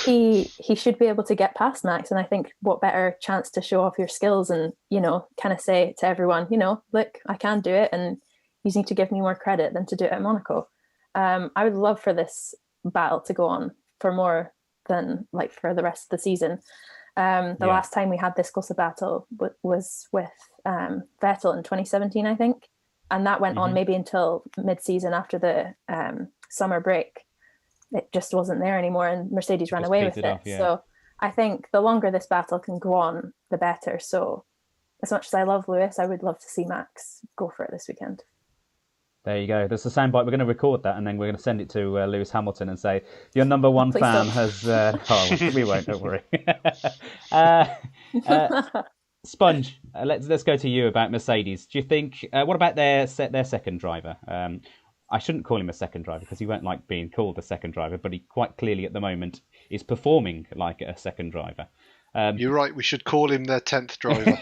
he should be able to get past Max. And I think what better chance to show off your skills and, kind of say to everyone, look, I can do it and you need to give me more credit than to do it at Monaco. I would love for this battle to go on for more than for the rest of the season. Last time we had this close a battle was with Vettel in 2017, I think. And that went on maybe until mid-season after the summer break. It just wasn't there anymore and Mercedes ran away with it. So I think the longer this battle can go on, the better. So as much as I love Lewis, I would love to see Max go for it this weekend. There you go. There's a soundbite. We're going to record that and then we're going to send it to Lewis Hamilton and say, your number one fan has... we won't, don't worry. Spunge, let's go to you about Mercedes. Do you think... what about their second driver? I shouldn't call him a second driver because he won't like being called a second driver, but he quite clearly at the moment is performing like a second driver. You're right. We should call him their 10th driver.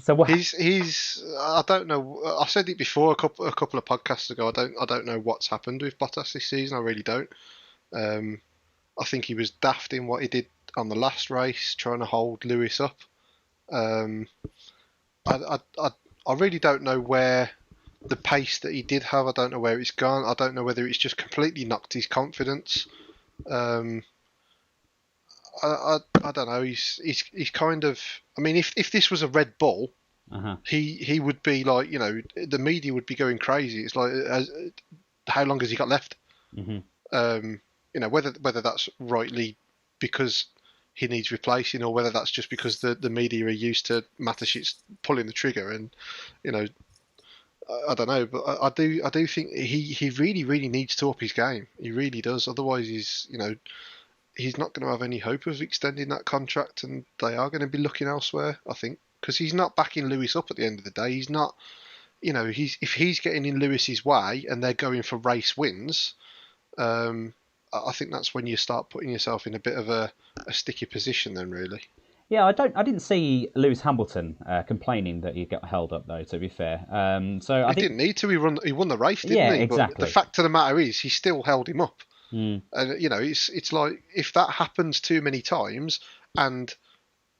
So what... he's I don't know. I said it before a couple of podcasts ago. I don't know what's happened with Bottas this season. I really don't. I think he was daft in what he did on the last race, trying to hold Lewis up. I really don't know where the pace that he did have. I don't know where it's gone. I don't know whether it's just completely knocked his confidence. I don't know. He's kind of. I mean, if this was a Red Bull, he would be like, the media would be going crazy. It's like, how long has he got left? Whether that's rightly because he needs replacing, or whether that's just because the media are used to Mateschitz pulling the trigger, and I don't know. But I do think he really needs to up his game. He really does. Otherwise, he's not going to have any hope of extending that contract, and they are going to be looking elsewhere, I think, because he's not backing Lewis up at the end of the day. He's not, if he's getting in Lewis's way and they're going for race wins, I think that's when you start putting yourself in a bit of a sticky position then, really. Yeah, I didn't see Lewis Hamilton complaining that he got held up, though, to be fair. So he didn't need to. He won the race, didn't he? Exactly. But the fact of the matter is, he still held him up. And it's like, if that happens too many times, and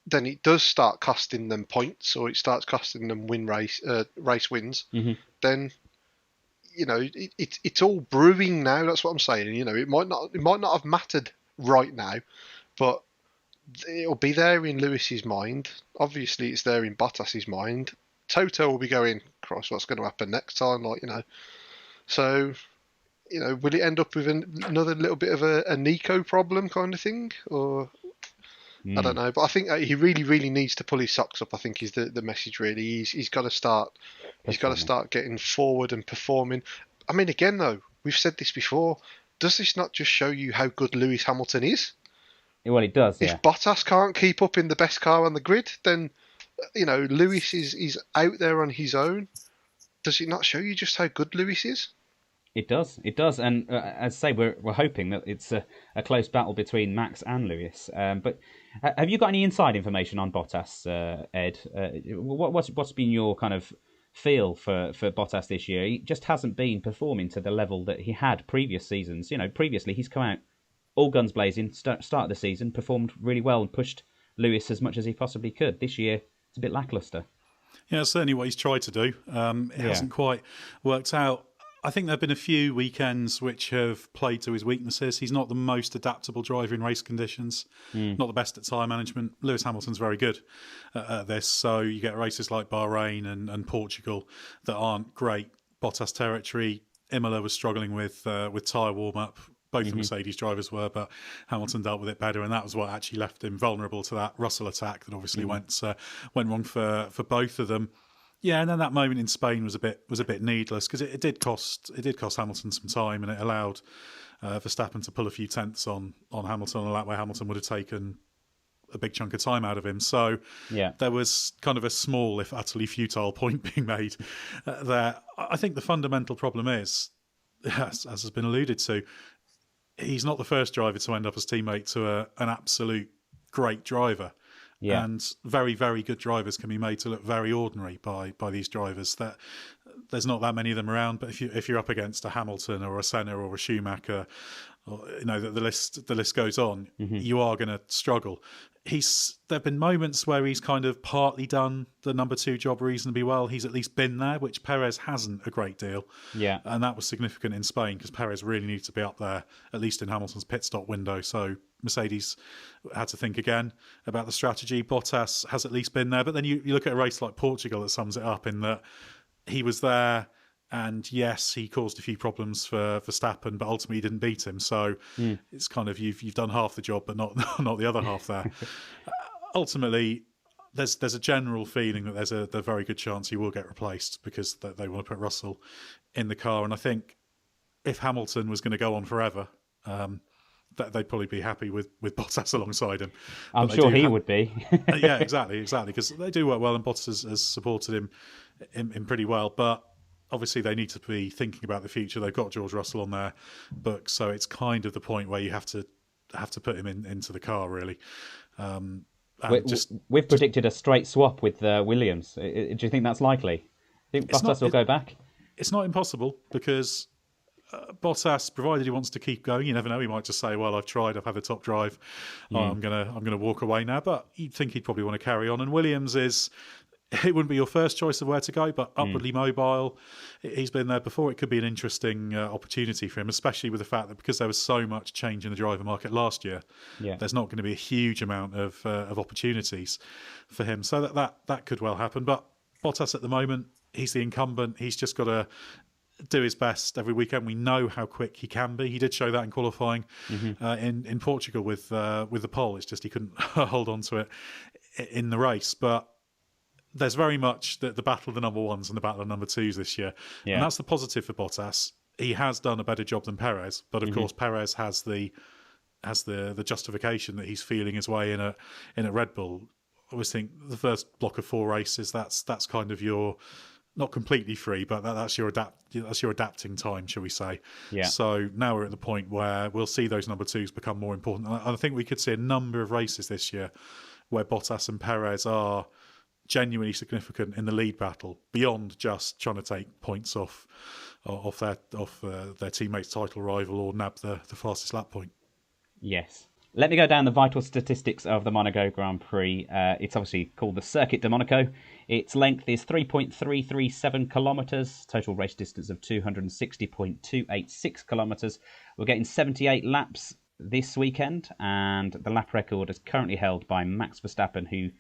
then it does start costing them points, or it starts costing them race wins, then it's all brewing now. That's what I'm saying. It might not have mattered right now, but it'll be there in Lewis's mind. Obviously, it's there in Bottas's mind. Toto will be going, Christ, what's going to happen next time? So. Will it end up with another little bit of a Nico problem kind of thing, or I don't know. But I think he really needs to pull his socks up. I think is the message. Really, he's got to start. He's got to start getting forward and performing. I mean, again though, we've said this before. Does this not just show you how good Lewis Hamilton is? Well, it does. If Bottas can't keep up in the best car on the grid, then Lewis is out there on his own. Does it not show you just how good Lewis is? It does, and as I say, we're hoping that it's a close battle between Max and Lewis. But have you got any inside information on Bottas, Ed? What's been your kind of feel for Bottas this year? He just hasn't been performing to the level that he had previous seasons. Previously he's come out all guns blazing, start of the season, performed really well and pushed Lewis as much as he possibly could. This year it's a bit lacklustre. Yeah, that's certainly what he's tried to do. It hasn't quite worked out. I think there have been a few weekends which have played to his weaknesses. He's not the most adaptable driver in race conditions, not the best at tyre management. Lewis Hamilton's very good at this, so you get races like Bahrain and Portugal that aren't great Bottas territory. Imola was struggling with tyre warm-up. Both the Mercedes drivers were, but Hamilton dealt with it better, and that was what actually left him vulnerable to that Russell attack that obviously went wrong for both of them. Yeah, and then that moment in Spain was a bit needless because it did cost Hamilton some time, and it allowed Verstappen to pull a few tenths on Hamilton on a lap where Hamilton would have taken a big chunk of time out of him. So there was kind of a small, if utterly futile, point being made there. I think the fundamental problem is, as has been alluded to, he's not the first driver to end up as teammate to an absolute great driver. Yeah. And very, very good drivers can be made to look very ordinary by these drivers. That there's not that many of them around, but if you're up against a Hamilton or a Senna or a Schumacher, or, the list goes on, you are going to struggle. There've been moments where he's kind of partly done the number 2 job reasonably well. He's at least been there, which Perez hasn't a great deal. Yeah, and that was significant in Spain because Perez really needed to be up there, at least in Hamilton's pit stop window. So Mercedes had to think again about the strategy. Bottas has at least been there, but then you look at a race like Portugal that sums it up in that he was there. And yes, he caused a few problems for Verstappen, but ultimately he didn't beat him. So it's kind of you've done half the job, but not the other half there. Ultimately, there's a general feeling that there's a very good chance he will get replaced because they want to put Russell in the car. And I think if Hamilton was going to go on forever, they'd probably be happy with Bottas alongside him. I'm sure he would be. Yeah, exactly, because they do work well, and Bottas has supported him in pretty well, but obviously they need to be thinking about the future. They've got George Russell on their books, so it's kind of the point where you have to put him into the car, really. We've predicted a straight swap with Williams. Do you think that's likely? Do you think Bottas will go back? It's not impossible because Bottas, provided he wants to keep going, you never know. He might just say, "Well, I've tried. I've had the top drive. I'm gonna walk away now." But you'd think he'd probably want to carry on. And Williams it wouldn't be your first choice of where to go, but upwardly mobile. He's been there before. It could be an interesting opportunity for him, especially with the fact that because there was so much change in the driver market last year, there's not going to be a huge amount of opportunities for him. So that could well happen. But Bottas at the moment, he's the incumbent. He's just got to do his best every weekend. We know how quick he can be. He did show that in qualifying in Portugal with the pole. It's just he couldn't hold on to it in the race. But there's very much the battle of the number ones and the battle of number twos this year. Yeah. And that's the positive for Bottas. He has done a better job than Perez, but of course Perez has the justification that he's feeling his way in a Red Bull. I always think the first block of 4 races, that's kind of your not completely free, but that's your adapting time, shall we say. Yeah. So now we're at the point where we'll see those number twos become more important. And I think we could see a number of races this year where Bottas and Perez are genuinely significant in the lead battle beyond just trying to take points off their teammate's title rival or nab the fastest lap point. Yes. Let me go down the vital statistics of the Monaco Grand Prix. It's obviously called the Circuit de Monaco. Its length is 3.337 kilometres, total race distance of 260.286 kilometres. We're getting 78 laps this weekend, and the lap record is currently held by Max Verstappen, who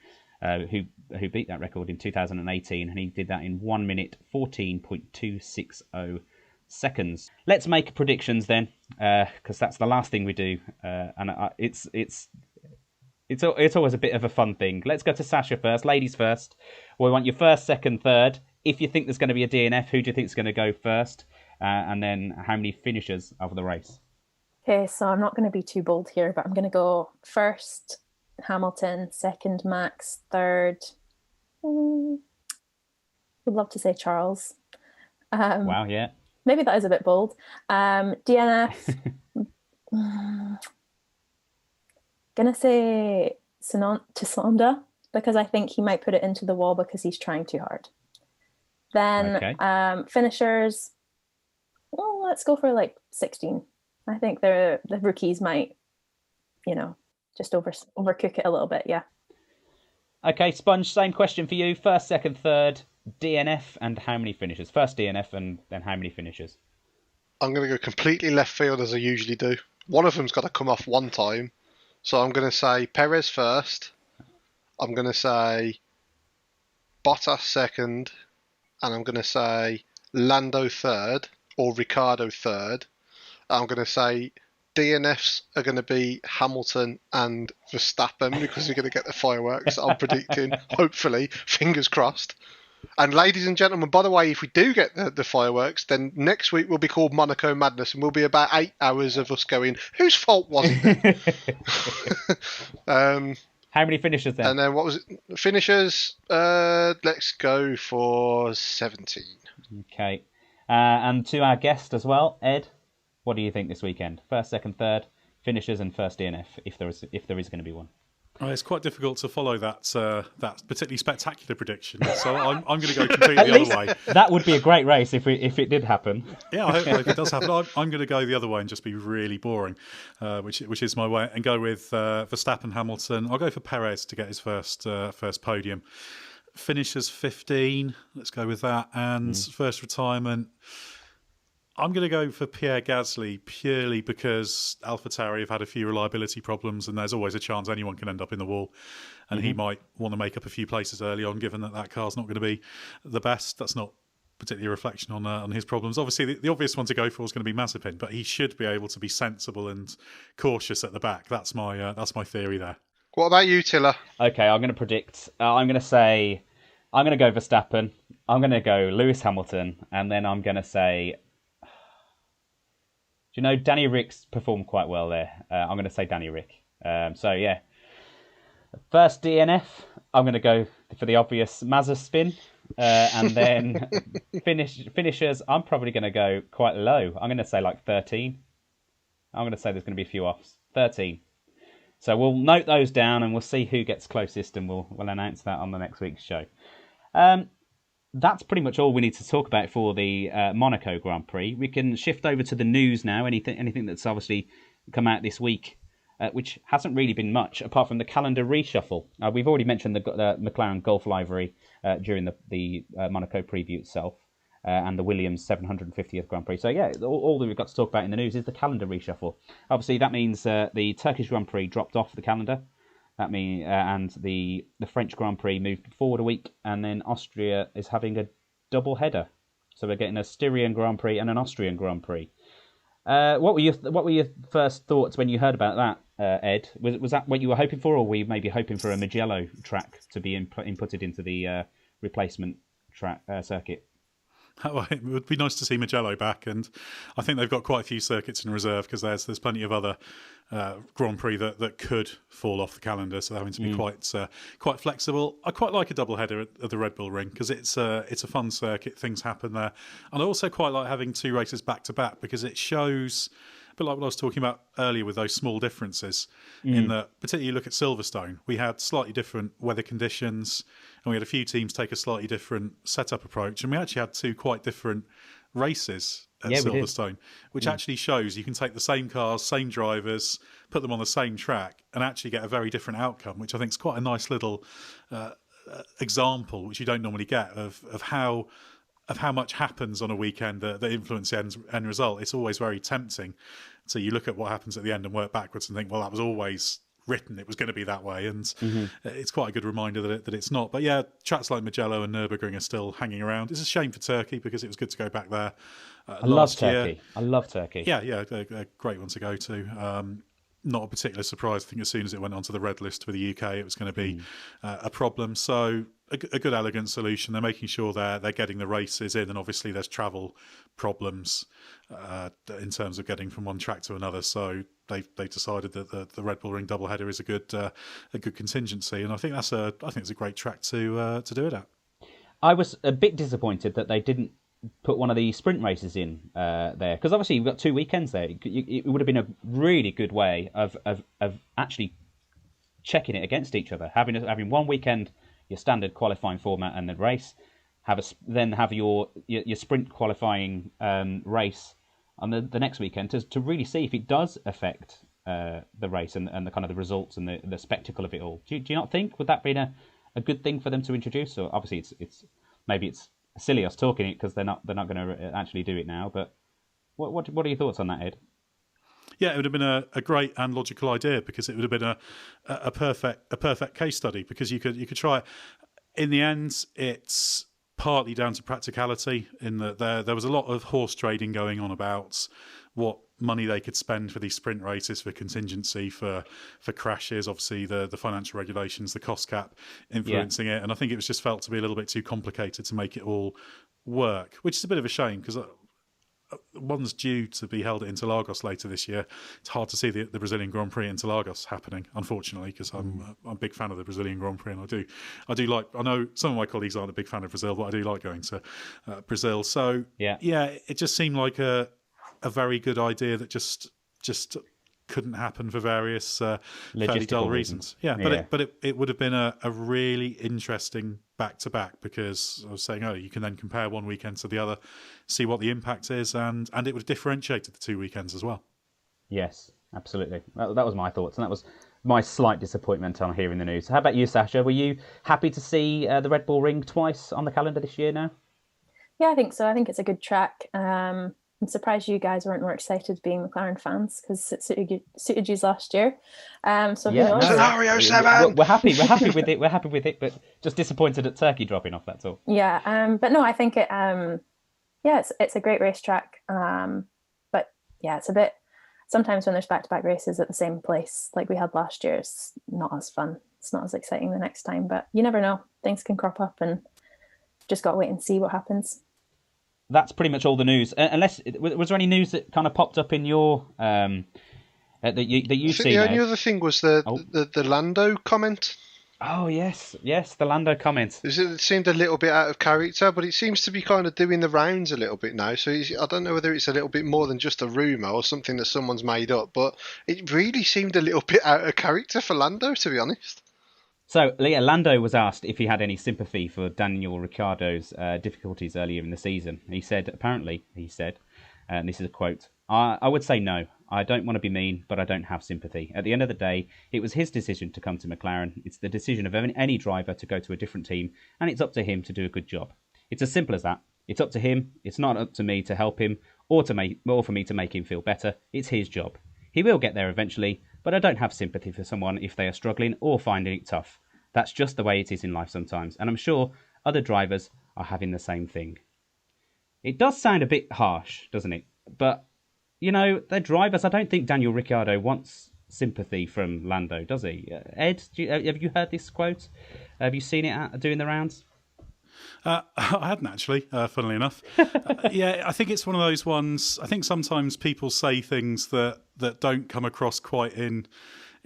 beat that record in 2018, and he did that in 1 minute 14.260 seconds. Let's make predictions then, because that's the last thing we do, and it's always a bit of a fun thing. Let's go to Sasha first. Ladies first. We want your first, second, third. If you think there's going to be a DNF, who do you think is going to go first? And then how many finishers of the race? Okay, so I'm not going to be too bold here, but I'm going to go first Hamilton, second Max, third would love to say Charles. Wow, yeah. Maybe that is a bit bold. DNF. Gonna say Tsunoda because I think he might put it into the wall because he's trying too hard. Then finishers. Well, let's go for like 16. I think the rookies might, just overcook it a little bit. Yeah. Okay, Spunge. Same question for you. First, second, third. DNF and how many finishers? First DNF and then how many finishers? I'm going to go completely left field as I usually do. One of them's got to come off one time. So I'm going to say Perez first. I'm going to say Bottas second. And I'm going to say Lando third or Ricciardo third. I'm going to say DNFs are going to be Hamilton and Verstappen because we're going to get the fireworks. I'm predicting, hopefully, fingers crossed. And ladies and gentlemen, by the way, if we do get the fireworks, then next week will be called Monaco Madness, and will be about 8 hours of us going, whose fault was it then? How many finishers then? And then what was it? Finishers, let's go for 17. Okay. And to our guest as well, Ed, what do you think this weekend? First, second, third, finishers and first DNF, if there is going to be one. Well, it's quite difficult to follow that particularly spectacular prediction. So I'm going to go completely the other way. That would be a great race if it did happen. Yeah, I hope it does happen. I'm going to go the other way and just be really boring, which is my way, and go with Verstappen, Hamilton. I'll go for Perez to get his first podium. Finishers 15. Let's go with that. And first retirement, I'm going to go for Pierre Gasly purely because AlphaTauri have had a few reliability problems, and there's always a chance anyone can end up in the wall, and he might want to make up a few places early on, given that car's not going to be the best. That's not particularly a reflection on his problems. Obviously, the obvious one to go for is going to be Mazepin, but he should be able to be sensible and cautious at the back. That's my theory there. What about you, Tiller? Okay, I'm going to predict. I'm going to go Verstappen. I'm going to go Lewis Hamilton, and then I'm going to say. Do you know Danny Rick's performed quite well there? I'm going to say Danny Rick. So yeah, first DNF. I'm going to go for the obvious Mazza spin, and then finishers. I'm probably going to go quite low. I'm going to say like 13. I'm going to say there's going to be a few offs. 13. So we'll note those down, and we'll see who gets closest, and we'll announce that on the next week's show. That's pretty much all we need to talk about for the Monaco Grand Prix. We can shift over to the news now. Anything that's obviously come out this week, which hasn't really been much, apart from the calendar reshuffle. We've already mentioned the McLaren Gulf livery during the Monaco preview itself, and the Williams 750th Grand Prix. So yeah, all that we've got to talk about in the news is the calendar reshuffle. Obviously, that means the Turkish Grand Prix dropped off the calendar. That means, and the French Grand Prix moved forward a week, and then Austria is having a double header. So we're getting a Styrian Grand Prix and an Austrian Grand Prix. What were your first thoughts when you heard about that, Ed? Was that what you were hoping for, or were you maybe hoping for a Mugello track to be inputted into the replacement track circuit? It would be nice to see Mugello back, and I think they've got quite a few circuits in reserve because there's plenty of other Grand Prix that could fall off the calendar, so they're having to be quite flexible. I quite like a double header at the Red Bull Ring because it's a fun circuit. Things happen there, and I also quite like having two races back to back because it shows. A bit like what I was talking about earlier with those small differences, in that particularly you look at Silverstone, we had slightly different weather conditions, and we had a few teams take a slightly different setup approach, and we actually had two quite different races at Silverstone, which actually shows you can take the same cars, same drivers, put them on the same track, and actually get a very different outcome, which I think is quite a nice little example, which you don't normally get of how much happens on a weekend that influence the end result. It's always very tempting. So you look at what happens at the end and work backwards and think, well, that was always written. It was going to be that way. And it's quite a good reminder that it's not. But yeah, tracks like Mugello and Nürburgring are still hanging around. It's a shame for Turkey because it was good to go back there last year. I love Turkey. Yeah, a great one to go to. Not a particular surprise. I think as soon as it went onto the red list for the UK, it was going to be a problem. So a good, elegant solution. They're making sure they're getting the races in, and obviously there's travel problems in terms of getting from one track to another. So they decided that the Red Bull Ring doubleheader is a good contingency, and I think it's a great track to do it at. I was a bit disappointed that they didn't put one of the sprint races in there, because obviously you've got 2 weekends there. It would have been a really good way of actually checking it against each other, having one weekend your standard qualifying format and the race, then have your sprint qualifying race on the next weekend to really see if it does affect the race and the kind of the results and the spectacle of it all. Do you not think would that be a good thing for them to introduce? Or obviously it's maybe it's silly us talking it because they're not going to actually do it now. But what are your thoughts on that, Ed? Yeah, it would have been a great and logical idea because it would have been a perfect case study because you could try it. In the end, it's partly down to practicality in that there was a lot of horse trading going on about what money they could spend for these sprint races, for contingency, for crashes, obviously the financial regulations, the cost cap influencing it. And I think it was just felt to be a little bit too complicated to make it all work, which is a bit of a shame because one's due to be held at Interlagos later this year. It's hard to see the Brazilian Grand Prix at Interlagos happening, unfortunately, because I'm a big fan of the Brazilian Grand Prix, and I do like. I know some of my colleagues aren't a big fan of Brazil, but I do like going to Brazil. So yeah, it just seemed like a very good idea that just couldn't happen for various fairly dull reasons. Yeah, but it would have been a really interesting back-to-back, because I was saying, you can then compare one weekend to the other, see what the impact is, and it would have differentiated the two weekends as well. Yes, absolutely. That was my thoughts, and that was my slight disappointment on hearing the news. How about you, Sasha? Were you happy to see the Red Bull Ring twice on the calendar this year now? Yeah, I think so. I think it's a good track. I'm surprised you guys weren't more excited being McLaren fans, because it suited you last year. So who knows? Scenario 7. We're happy with it. We're happy with it, but just disappointed at Turkey dropping off. That's all. Yeah, but no, I think it. It's a great racetrack. But yeah, it's a bit. Sometimes when there's back-to-back races at the same place, like we had last year, it's not as fun. It's not as exciting the next time. But you never know; things can crop up, and just got to wait and see what happens. That's pretty much all the news. Unless, was there any news that kind of popped up in your that you've seen? The only other thing was the Lando comment. Oh yes, the Lando comment. It seemed a little bit out of character, but it seems to be kind of doing the rounds a little bit now. So I don't know whether it's a little bit more than just a rumor or something that someone's made up, but it really seemed a little bit out of character for Lando, to be honest. So, Lando was asked if he had any sympathy for Daniel Ricciardo's difficulties earlier in the season. He said, and this is a quote, I would say no. I don't want to be mean, but I don't have sympathy. At the end of the day, it was his decision to come to McLaren. It's the decision of any driver to go to a different team, and it's up to him to do a good job. It's as simple as that. It's up to him. It's not up to me to help him or for me to make him feel better. It's his job. He will get there eventually, but I don't have sympathy for someone if they are struggling or finding it tough. That's just the way it is in life sometimes, and I'm sure other drivers are having the same thing. It does sound a bit harsh, doesn't it? But, they're drivers. I don't think Daniel Ricciardo wants sympathy from Lando, does he? Ed, have you heard this quote? Have you seen it doing the rounds? I hadn't actually, funnily enough. I think it's one of those ones. I think sometimes people say things that don't come across quite in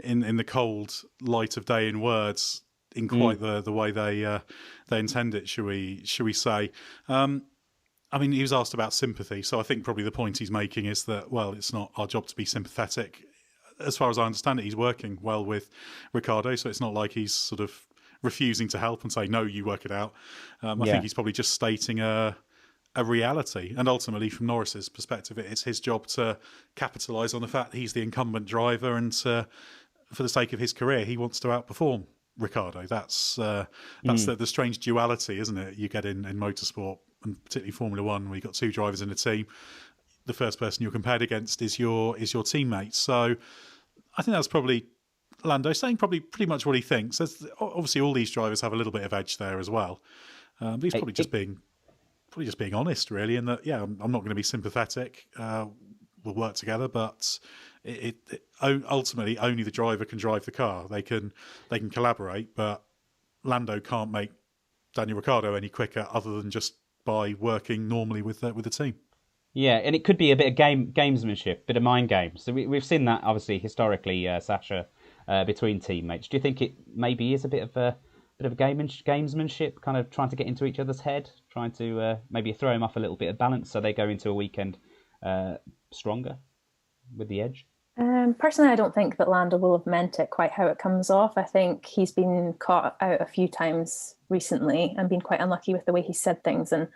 the cold light of day in words, in quite the way they intend it. Shall we say? He was asked about sympathy, so I think probably the point he's making is that, well, it's not our job to be sympathetic. As far as I understand it, he's working well with Ricciardo, so it's not like he's sort of refusing to help and say, no, you work it out. I think he's probably just stating a reality. And ultimately, from Norris's perspective, it's his job to capitalise on the fact that he's the incumbent driver, and for the sake of his career, he wants to outperform Ricciardo. That's the strange duality, isn't it, you get in motorsport, and particularly Formula One, where you've got two drivers in a team. The first person you're compared against is your teammate. So I think that's probably Lando saying probably pretty much what he thinks. Obviously, all these drivers have a little bit of edge there as well. But he's probably just being honest, really, in that, I'm not going to be sympathetic. We'll work together, but it ultimately only the driver can drive the car. They can collaborate, but Lando can't make Daniel Ricciardo any quicker other than just by working normally with the team. Yeah, and it could be a bit of gamesmanship, a bit of mind games. So we've seen that, obviously, historically, Sasha, between teammates. Do you think it maybe is a bit of gamesmanship, kind of trying to get into each other's head, trying to maybe throw him off a little bit of balance so they go into a weekend stronger with the edge? Personally, I don't think that Lando will have meant it quite how it comes off. I think he's been caught out a few times recently and been quite unlucky with the way he said things, and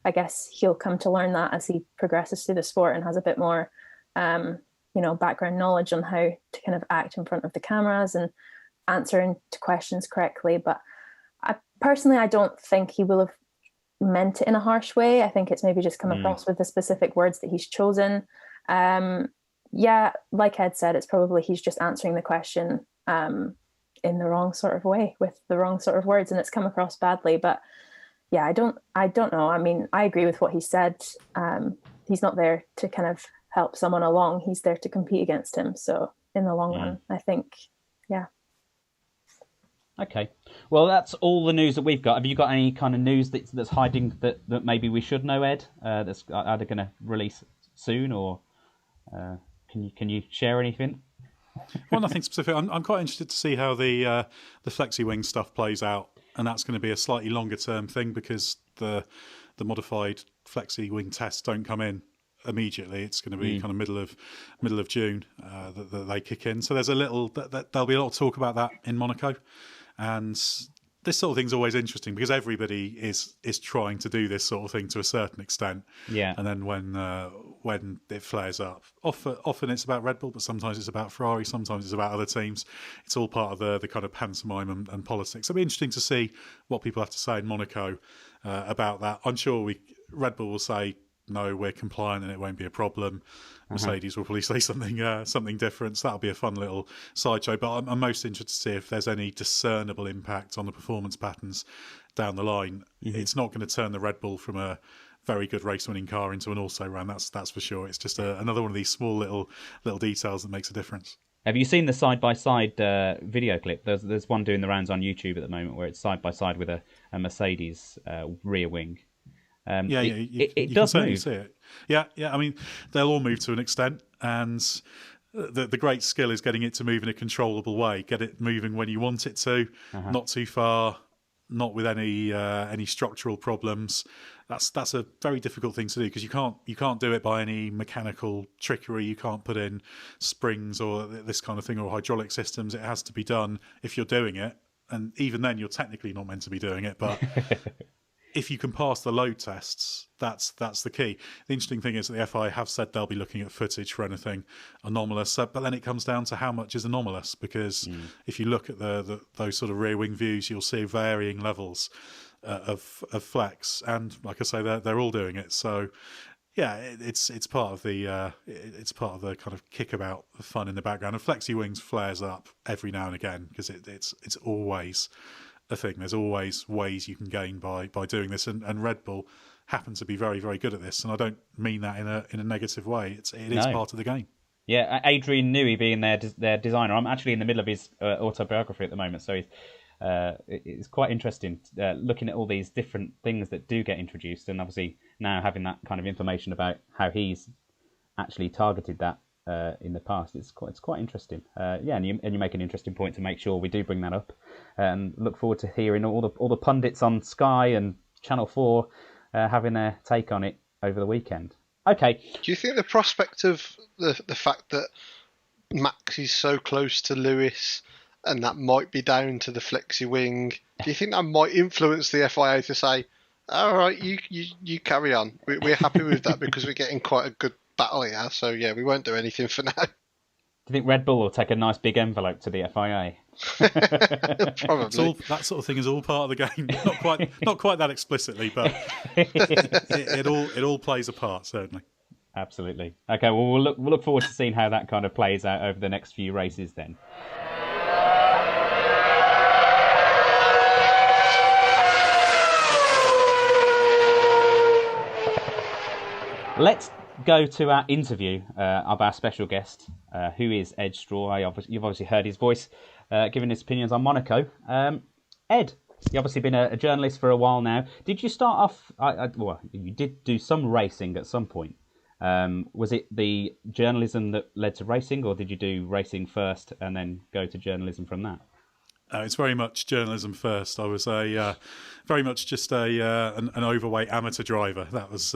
I guess he'll come to learn that as he progresses through the sport and has a bit more background knowledge on how to kind of act in front of the cameras and answering to questions correctly. But I don't think he will have meant it in a harsh way. I think it's maybe just come across with the specific words that he's chosen. Like Ed said, it's probably he's just answering the question in the wrong sort of way with the wrong sort of words, and it's come across badly. But I don't know. I mean, I agree with what he said. He's not there to kind of help someone along. He's there to compete against him. So in the long run, I think, yeah. Okay. Well, that's all the news that we've got. Have you got any kind of news that's hiding that maybe we should know, Ed? That's either going to release soon, or can you share anything? Well, nothing specific. I'm quite interested to see how the flexi wing stuff plays out, and that's going to be a slightly longer term thing because the modified flexi wing tests don't come in immediately. It's going to be kind of middle of June that they kick in. So there's there'll be a lot of talk about that in Monaco, and this sort of thing's always interesting because everybody is trying to do this sort of thing to a certain extent. Yeah. And then when it flares up, often it's about Red Bull, but sometimes it's about Ferrari, sometimes it's about other teams. It's all part of the kind of pantomime and politics. It'll be interesting to see what people have to say in Monaco about that. I'm sure Red Bull will say, no, we're compliant and it won't be a problem. Mercedes will probably say something different. So that'll be a fun little sideshow. But I'm most interested to see if there's any discernible impact on the performance patterns down the line. It's not going to turn the Red Bull from a very good race-winning car into an also-ran. That's for sure. It's just another one of these small little details that makes a difference. Have you seen the side-by-side video clip? There's one doing the rounds on YouTube at the moment where it's side-by-side with a Mercedes rear wing. It does move. See it. Yeah. I mean, they'll all move to an extent, and the great skill is getting it to move in a controllable way. Get it moving when you want it to, not too far, not with any structural problems. That's a very difficult thing to do because you can't do it by any mechanical trickery. You can't put in springs or this kind of thing or hydraulic systems. It has to be done if you're doing it, and even then, you're technically not meant to be doing it, but. If you can pass the load tests, that's the key. The interesting thing is that the FIA have said they'll be looking at footage for anything anomalous, but then it comes down to how much is anomalous, because if you look at those sort of rear wing views, you'll see varying levels of flex, and like I say, they're all doing it. So yeah, it's part of the kind of kickabout fun in the background. And flexi wings flares up every now and again because it's always a thing. There's always ways you can gain by doing this, and Red Bull happen to be very, very good at this, and I don't mean that in a negative way. It is part of the game. Yeah, 𝐼𝐸𝐸 being their designer. I'm actually in the middle of his autobiography at the moment, so it's quite interesting looking at all these different things that do get introduced, and obviously now having that kind of information about how he's actually targeted that in the past. It's quite interesting. And you make an interesting point to make sure we do bring that up, and look forward to hearing all the pundits on Sky and Channel 4 having their take on it over the weekend. Okay. Do you think the prospect of the fact that Max is so close to Lewis, and that might be down to the flexi wing, do you think that might influence the FIA to say, all right, you carry on. We're happy with that because we're getting quite a good battle here, so yeah, we won't do anything for now. Do you think Red Bull will take a nice big envelope to the FIA? Probably. That sort of thing is all part of the game. Not quite that explicitly, but it all plays a part, certainly. Absolutely. Okay, well we'll look forward to seeing how that kind of plays out over the next few races then. Let's go to our interview of our special guest, who is Edd Straw. You've obviously heard his voice giving his opinions on Monaco. Ed, you've obviously been a journalist for a while now. Did you start off... well, you did do some racing at some point. Was it the journalism that led to racing, or did you do racing first and then go to journalism from that? It's very much journalism first. I was very much just an overweight amateur driver. That was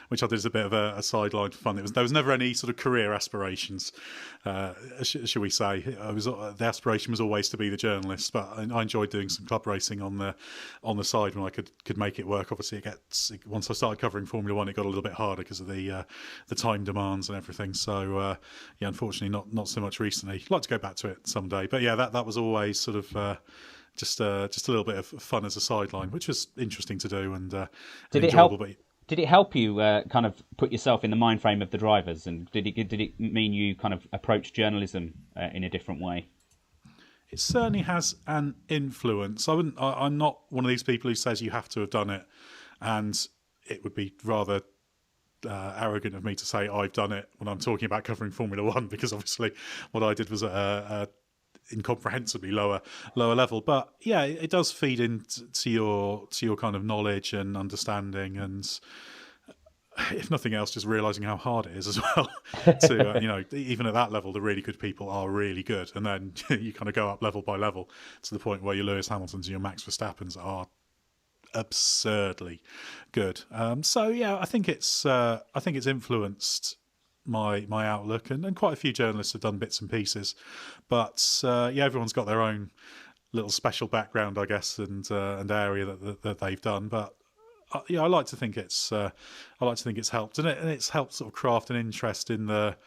which I did as a bit of a sideline for fun. There was never any sort of career aspirations, shall we say? The aspiration was always to be the journalist, but I enjoyed doing some club racing on the side when I could make it work. Obviously, once I started covering Formula One, it got a little bit harder because of the time demands and everything. So unfortunately, not so much recently. I'd like to go back to it someday, but yeah, that was always sort of. Just a little bit of fun as a sideline, which was interesting to do and enjoyable. Did it help you kind of put yourself in the mind frame of the drivers, and did it mean you kind of approach journalism in a different way? It certainly has an influence. I'm not one of these people who says you have to have done it, and it would be rather arrogant of me to say I've done it when I'm talking about covering Formula One, because obviously what I did was at a incomprehensibly lower level. But yeah, it does feed into your kind of knowledge and understanding, and if nothing else, just realizing how hard it is as well. To even at that level, the really good people are really good, and then you kind of go up level by level to the point where your Lewis Hamiltons and your Max Verstappens are absurdly good. So yeah, I think it's influenced my outlook, and quite a few journalists have done bits and pieces, but yeah, everyone's got their own little special background, I guess, and area that they've done. But yeah, I like to think it's helped, and it's helped sort of craft an interest in the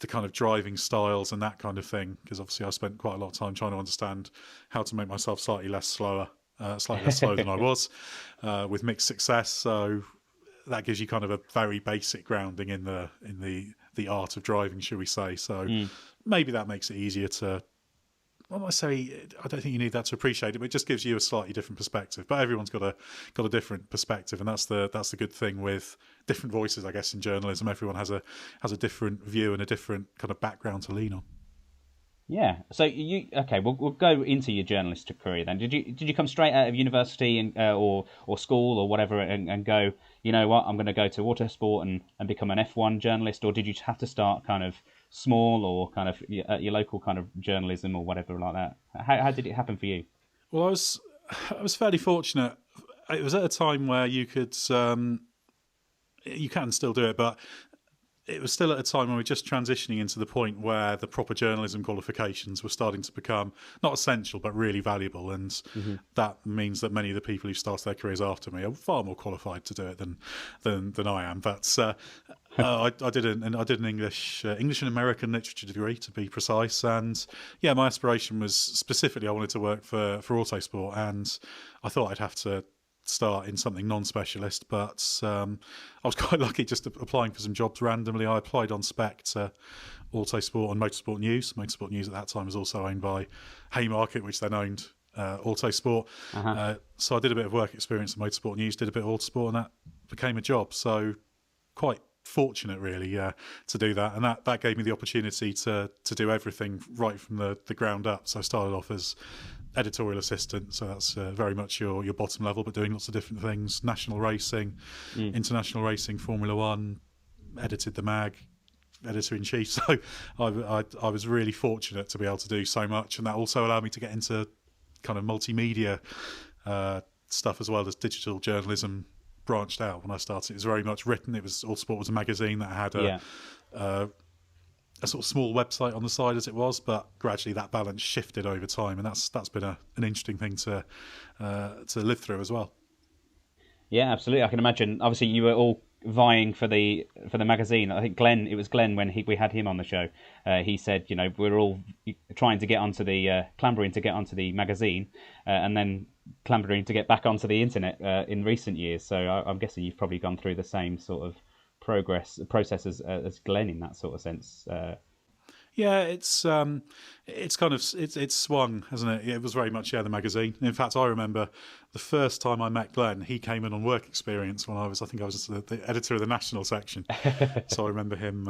kind of driving styles and that kind of thing, because obviously I spent quite a lot of time trying to understand how to make myself slightly less slow than I was, with mixed success. So that gives you kind of a very basic grounding in the art of driving, shall we say. So maybe that makes it easier to, well, I don't think you need that to appreciate it, but it just gives you a slightly different perspective. But everyone's got a different perspective, and that's the good thing with different voices, I guess, in journalism. Everyone has a different view and a different kind of background to lean on. Yeah. So we'll go into your journalistic career then. Did you come straight out of university and or school or whatever and go, you know what, I'm going to go to autosport and become an F1 journalist, or did you have to start kind of small or kind of at your local kind of journalism or whatever like that? How did it happen for you? Well, I was fairly fortunate. It was at a time where you could you can still do it, but it was still at a time when we were just transitioning into the point where the proper journalism qualifications were starting to become not essential but really valuable, and that means that many of the people who started their careers after me are far more qualified to do it than I am. But I did an English and American literature degree, to be precise, and yeah, my aspiration was specifically I wanted to work for Autosport, and I thought I'd have to start in something non-specialist, but I was quite lucky just applying for some jobs randomly. I applied on spec to Autosport and Motorsport News. Motorsport News at that time was also owned by Haymarket, which then owned Autosport. So I did a bit of work experience in Motorsport News, did a bit of Autosport, and that became a job. So quite fortunate, really, to do that, and that gave me the opportunity to do everything right from the ground up. So I started off as editorial assistant, so that's very much your bottom level, but doing lots of different things: national racing, international racing, Formula One, edited the mag, editor-in-chief. So I was really fortunate to be able to do so much, and that also allowed me to get into kind of multimedia stuff as well as digital journalism branched out. When I started, it was very much written. It was Autosport was a magazine that had a sort of small website on the side as it was, but gradually that balance shifted over time, and that's been an interesting thing to live through as well. Yeah, absolutely. I can imagine. Obviously, you were all vying for the magazine. I think it was Glenn when we had him on the show. He said, you know, we're all trying to get onto the clambering to get onto the magazine, and then clambering to get back onto the internet in recent years. So I'm guessing you've probably gone through the same sort of process as Glenn in that sort of sense. Yeah, it's swung, hasn't it? It was very much the magazine. In fact, I remember the first time I met Glenn, he came in on work experience when I think I was the editor of the national section. So I remember him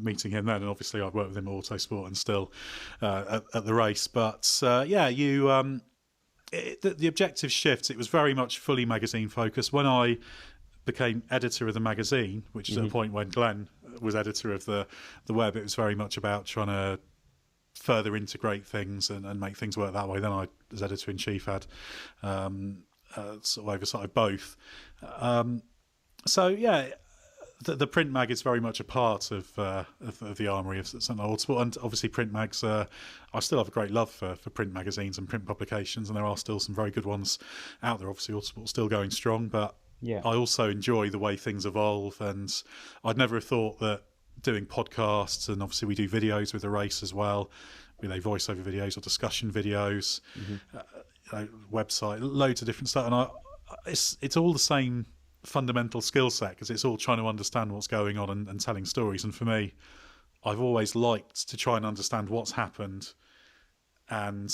meeting him then, and obviously I've worked with him at Autosport and still at the race. But the objective shifts. It was very much fully magazine focused. When I became editor of the magazine, which is at a point when Glenn was editor of the web, it was very much about trying to further integrate things and make things work that way. Then I, as editor-in-chief, had sort of oversight of both. So yeah, the print mag is very much a part of the armoury of St Autosport, and obviously print mags. I still have a great love for print magazines and print publications, and there are still some very good ones out there. Obviously, Autosport's still going strong, but yeah, I also enjoy the way things evolve, and I'd never have thought that doing podcasts, and obviously we do videos with the race as well, be they voiceover videos or discussion videos, website, loads of different stuff, and it's all the same fundamental skill set, because it's all trying to understand what's going on and telling stories. And for me, I've always liked to try and understand what's happened, and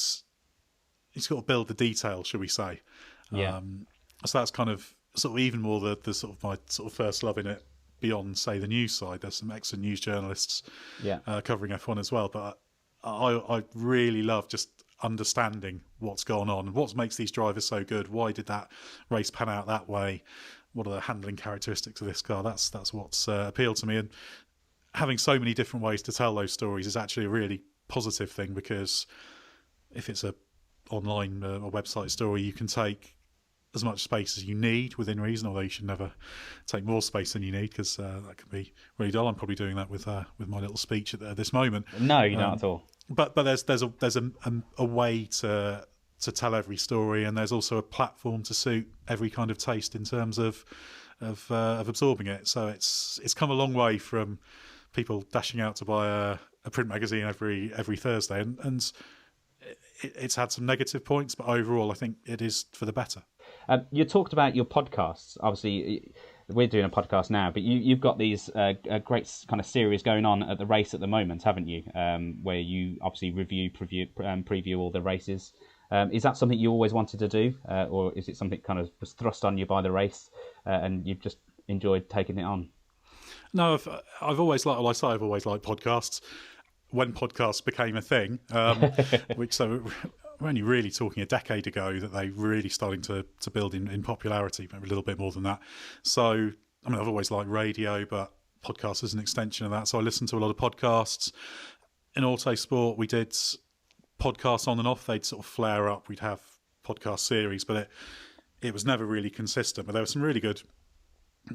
it's got to build the detail, shall we say. So that's kind of sort of even more the sort of my sort of first love in it beyond, say, the news side. There's some excellent news journalists covering F1 as well, but I really love just understanding what's gone on and what makes these drivers so good. Why did that race pan out that way? What are the handling characteristics of this car? That's what's appealed to me. And having so many different ways to tell those stories is actually a really positive thing, because if it's a online or website story, you can take as much space as you need within reason, although you should never take more space than you need, because that can be really dull. I'm probably doing that with my little speech at this moment. No, you're not at all. But there's a way to tell every story, and there's also a platform to suit every kind of taste in terms of absorbing it. So it's come a long way from people dashing out to buy a print magazine every Thursday, and it's had some negative points, but overall I think it is for the better. You talked about your podcasts. Obviously, we're doing a podcast now, but you've got these great kind of series going on at the race at the moment, haven't you? Where you obviously preview all the races. Is that something you always wanted to do, or is it something kind of was thrust on you by the race, and you've just enjoyed taking it on? No, I've always liked. Well, I say I've always liked podcasts. When podcasts became a thing, we're only really talking a decade ago that they really starting to build in popularity, maybe a little bit more than that. So, I mean, I've always liked radio, but podcasts is an extension of that. So I listen to a lot of podcasts. In Autosport, we did podcasts on and off. They'd sort of flare up. We'd have podcast series, but it was never really consistent. But there were some really good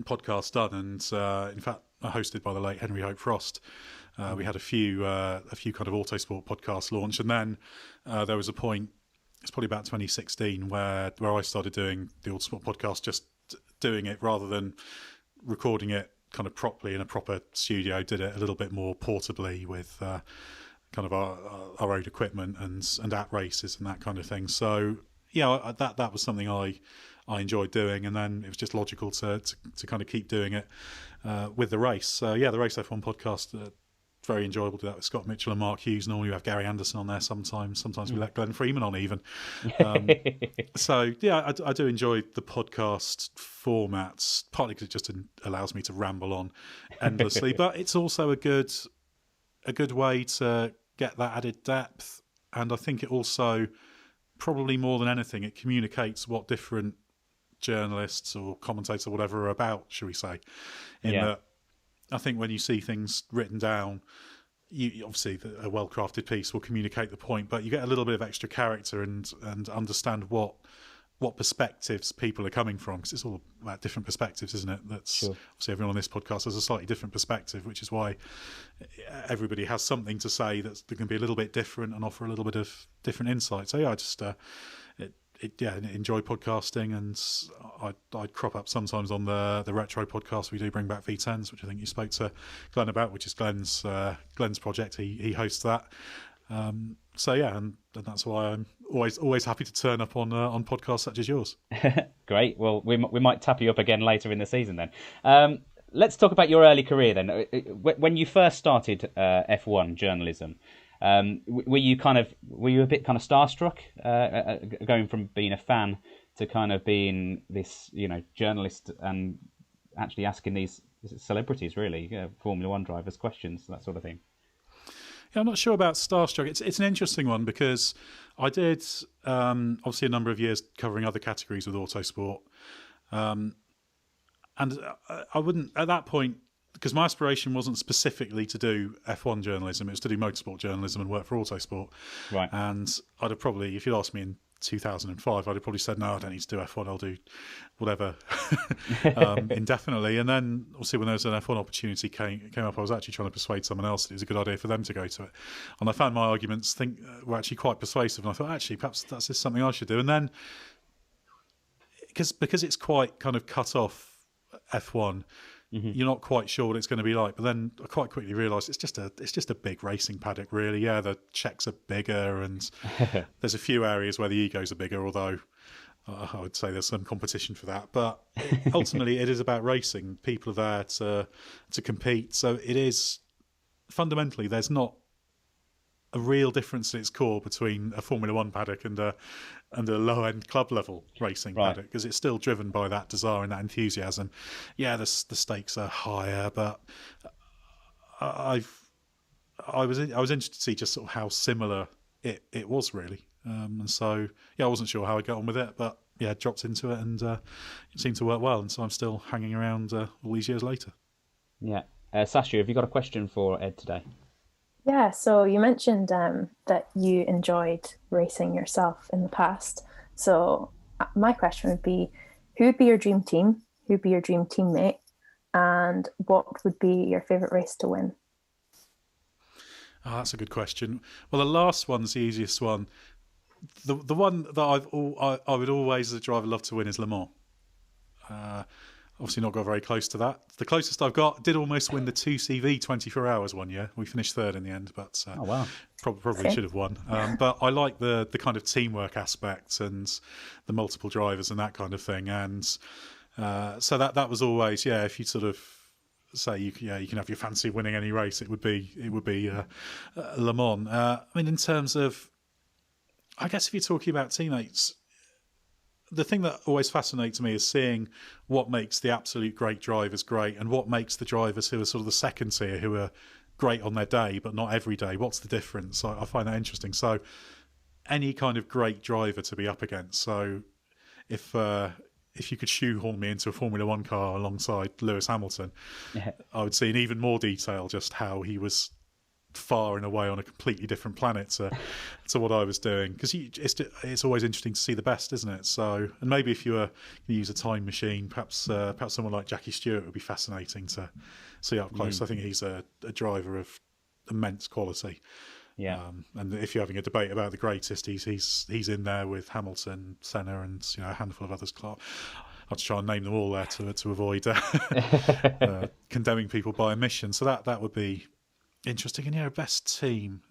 podcasts done, and in fact, hosted by the late Henry Hope Frost. We had a few kind of Autosport podcasts launched, and then there was a point, it's probably about 2016, where I started doing the Autosport podcast, just doing it rather than recording it kind of properly in a proper studio. Did it a little bit more portably with kind of our own equipment and at races and that kind of thing. So yeah, that was something I enjoyed doing, and then it was just logical to kind of keep doing it with the race. So yeah, the Race F1 podcast. Very enjoyable to do that with Scott Mitchell and Mark Hughes, and all. You have Gary Anderson on there sometimes we let Glenn Freeman on even. So yeah, I do enjoy the podcast formats, partly because it just allows me to ramble on endlessly, but it's also a good way to get that added depth, and I think it also, probably more than anything, it communicates what different journalists or commentators or whatever are about, shall we say, that I think when you see things written down, you obviously a well-crafted piece will communicate the point, but you get a little bit of extra character and understand what perspectives people are coming from, because it's all about different perspectives, isn't it? That's sure. Obviously everyone on this podcast has a slightly different perspective, which is why everybody has something to say that can be a little bit different and offer a little bit of different insight. So yeah, I just enjoy podcasting, and I'd crop up sometimes on the retro podcast. We do bring back V10s, which I think you spoke to Glenn about, which is Glenn's project. He hosts that. So yeah, and that's why I'm always happy to turn up on podcasts such as yours. Great. Well, we might tap you up again later in the season then. Let's talk about your early career then. When you first started F1 journalism, were you a bit kind of starstruck, going from being a fan to kind of being this, journalist and actually asking these celebrities, really, Formula One drivers, questions, that sort of thing? Yeah, I'm not sure about starstruck. It's an interesting one, because I did obviously a number of years covering other categories with Autosport, and I wouldn't at that point, because my aspiration wasn't specifically to do F1 journalism, it was to do motorsport journalism and work for Autosport. Right. And I'd have probably, if you'd asked me in 2005, I'd have probably said, no, I don't need to do F1, I'll do whatever indefinitely. And then, obviously, when there was an F1 opportunity came up, I was actually trying to persuade someone else that it was a good idea for them to go to it. And I found my arguments were actually quite persuasive. And I thought, actually, perhaps that's just something I should do. And then, because it's quite kind of cut off F1, you're not quite sure what it's going to be like. But then I quite quickly realised it's just a big racing paddock, really. Yeah, the checks are bigger, and there's a few areas where the egos are bigger, although I would say there's some competition for that. But ultimately, it is about racing. People are there to compete. So it is, fundamentally, there's not a real difference at its core between a Formula One paddock and a low-end club level racing paddock, because it's still driven by that desire and that enthusiasm. Yeah, the stakes are higher, but I was interested to see just sort of how similar it was really, and so I wasn't sure how I'd get on with it, but dropped into it, and it seemed to work well, and so I'm still hanging around all these years later. Yeah, Sash, have you got a question for Edd today? Yeah, so you mentioned that you enjoyed racing yourself in the past. So my question would be, who would be your dream team? Who would be your dream teammate? And what would be your favourite race to win? Oh, that's a good question. Well, the last one's the easiest one. The one that I would always, as a driver, love to win is Le Mans. Obviously not got very close to that. The closest I've got did almost win the 2CV 24 hours one year. We finished third in the end, but oh wow, probably should have won. But I like the kind of teamwork aspect and the multiple drivers and that kind of thing. And so that was always, if you sort of say you can have your fancy winning any race, it would be Le Mans. I mean, in terms of, I guess if you're talking about teammates, the thing that always fascinates me is seeing what makes the absolute great drivers great and what makes the drivers who are sort of the second tier, who are great on their day but not every day. What's the difference? I find that interesting. So any kind of great driver to be up against. So if you could shoehorn me into a Formula One car alongside Lewis Hamilton, I would see in even more detail just how he was far and away on a completely different planet to what I was doing, because it's always interesting to see the best, isn't it? So, and maybe if you were going to use a time machine, perhaps someone like Jackie Stewart would be fascinating to see up close. I think he's a driver of immense quality. Yeah, and if you're having a debate about the greatest, he's in there with Hamilton, Senna, and a handful of others. Clark. I'll try and name them all there to avoid condemning people by omission. So that would be interesting. And best team.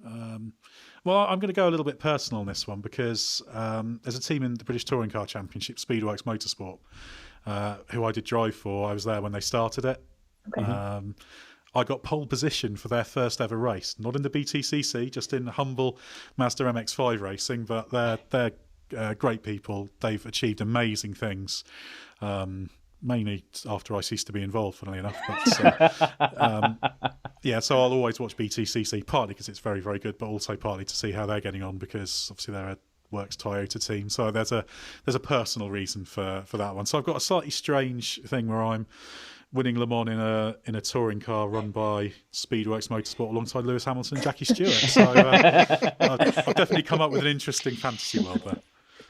Well, I'm going to go a little bit personal on this one, because there's a team in the British Touring Car Championship, Speedworks Motorsport, who I did drive for. I was there when they started it. Okay. I got pole position for their first ever race, not in the BTCC, just in humble Mazda MX-5 racing, but they're great people. They've achieved amazing things. Mainly after I ceased to be involved, funnily enough. But, so I'll always watch BTCC, partly because it's very, very good, but also partly to see how they're getting on, because obviously they're a Works Toyota team. So there's a personal reason for that one. So I've got a slightly strange thing where I'm winning Le Mans in a touring car run by Speedworks Motorsport alongside Lewis Hamilton and Jackie Stewart. So I've definitely come up with an interesting fantasy world there.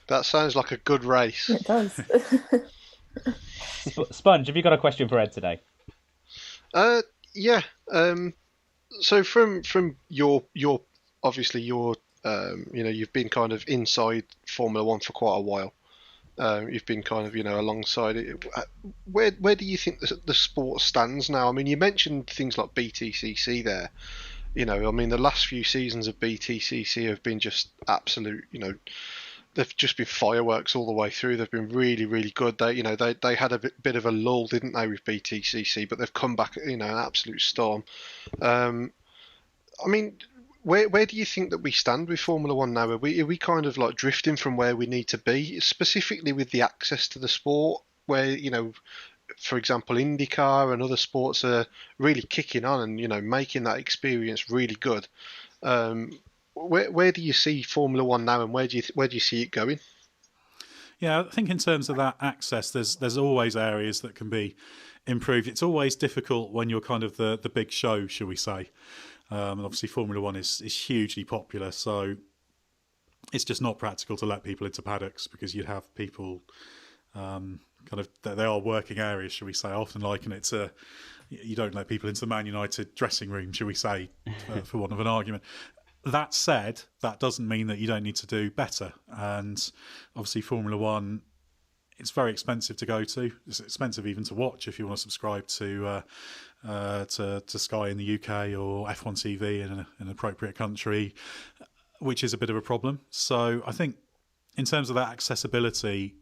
That sounds like a good race. It does. Spunge, have you got a question for Edd today? So from your obviously your you've been kind of inside Formula One for quite a while. You've been kind of alongside it. Where do you think the sport stands now? I mean, you mentioned things like BTCC there. I mean, the last few seasons of BTCC have been just absolute. They've just been fireworks all the way through. They've been really, really good. They had a bit of a lull, didn't they, with BTCC? But they've come back, an absolute storm. I mean, where do you think that we stand with Formula One now? Are we kind of like drifting from where we need to be, specifically with the access to the sport? Where for example, IndyCar and other sports are really kicking on and making that experience really good. Where do you see Formula One now, and where do you see it going? Yeah, I think in terms of that access, there's always areas that can be improved. It's always difficult when you're kind of the big show, shall we say. And obviously Formula One is hugely popular, so it's just not practical to let people into paddocks, because you'd have people they are working areas, shall we say. I often liken it to, you don't let people into the Man United dressing room, shall we say, for want of an argument. That said, that doesn't mean that you don't need to do better. And obviously Formula One, it's very expensive to go to. It's expensive even to watch if you want to subscribe to Sky in the UK or F1 TV in an appropriate country, which is a bit of a problem. So I think in terms of that accessibility,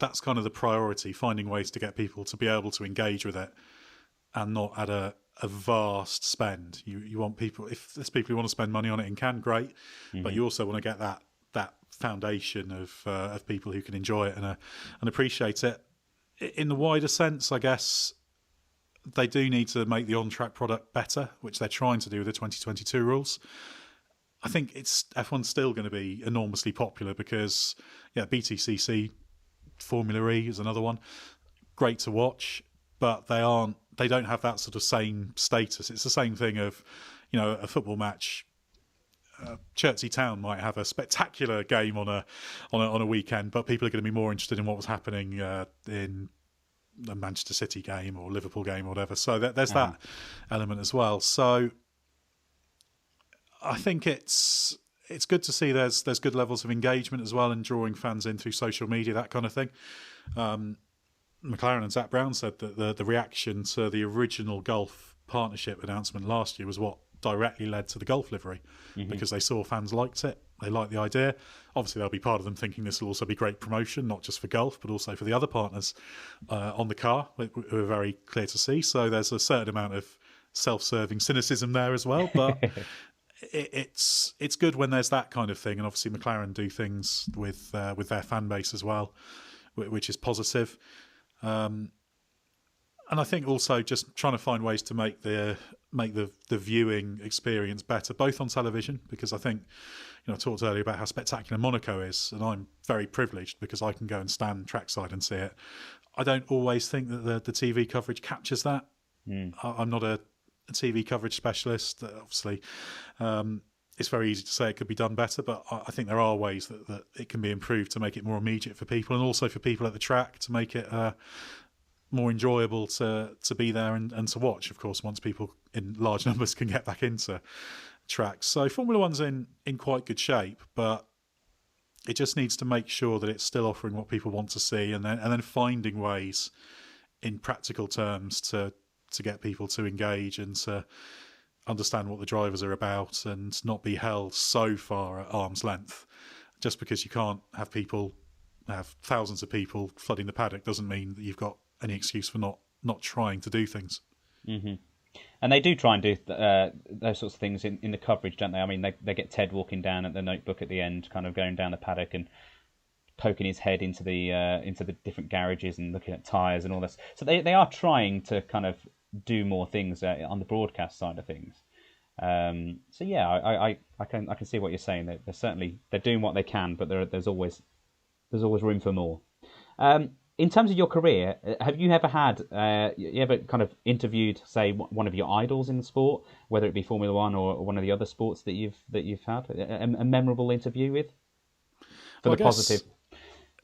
that's kind of the priority, finding ways to get people to be able to engage with it, and not at a a vast spend. You want people, if there's people who want to spend money on it and can, great, but you also want to get that foundation of people who can enjoy it and appreciate it. In the wider sense, I guess they do need to make the on-track product better, which they're trying to do with the 2022 rules. I think F1's still going to be enormously popular because, BTCC, Formula E is another one, great to watch, but they don't have that sort of same status. It's the same thing of, a football match. Chertsey Town might have a spectacular game on a weekend, but people are going to be more interested in what was happening in a Manchester City game or Liverpool game or whatever. So there's that element as well. So I think it's good to see there's good levels of engagement as well and drawing fans in through social media, that kind of thing. McLaren and Zach Brown said that the reaction to the original Gulf partnership announcement last year was what directly led to the Gulf livery, because they saw fans liked it. They liked the idea. Obviously, there'll be part of them thinking this will also be great promotion, not just for Gulf, but also for the other partners on the car, who are very clear to see. So there's a certain amount of self-serving cynicism there as well. But it's good when there's that kind of thing. And obviously, McLaren do things with their fan base as well, which is positive. And I think also just trying to find ways to make the viewing experience better, both on television, because I think, I talked earlier about how spectacular Monaco is, and I'm very privileged because I can go and stand trackside and see it. I don't always think that the TV coverage captures that. I'm not a TV coverage specialist. Obviously, it's very easy to say it could be done better, but I think there are ways that it can be improved to make it more immediate for people, and also for people at the track to make it more enjoyable to be there and to watch, of course, once people in large numbers can get back into tracks. So Formula One's in quite good shape, but it just needs to make sure that it's still offering what people want to see, and then finding ways in practical terms to get people to engage and to understand what the drivers are about and not be held so far at arm's length. Just because you can't have thousands of people flooding the paddock doesn't mean that you've got any excuse for not trying to do things. And they do try and do those sorts of things in the coverage, don't they? I mean, they get Ted walking down at the notebook at the end, kind of going down the paddock and poking his head into the different garages and looking at tyres and all this. So they are trying to kind of do more things on the broadcast side of things. So yeah, I can see what you're saying. They're doing what they can, but there's always room for more. In terms of your career, have you ever kind of interviewed, say, one of your idols in the sport, whether it be Formula One or one of the other sports that you've had a memorable interview with for the positive?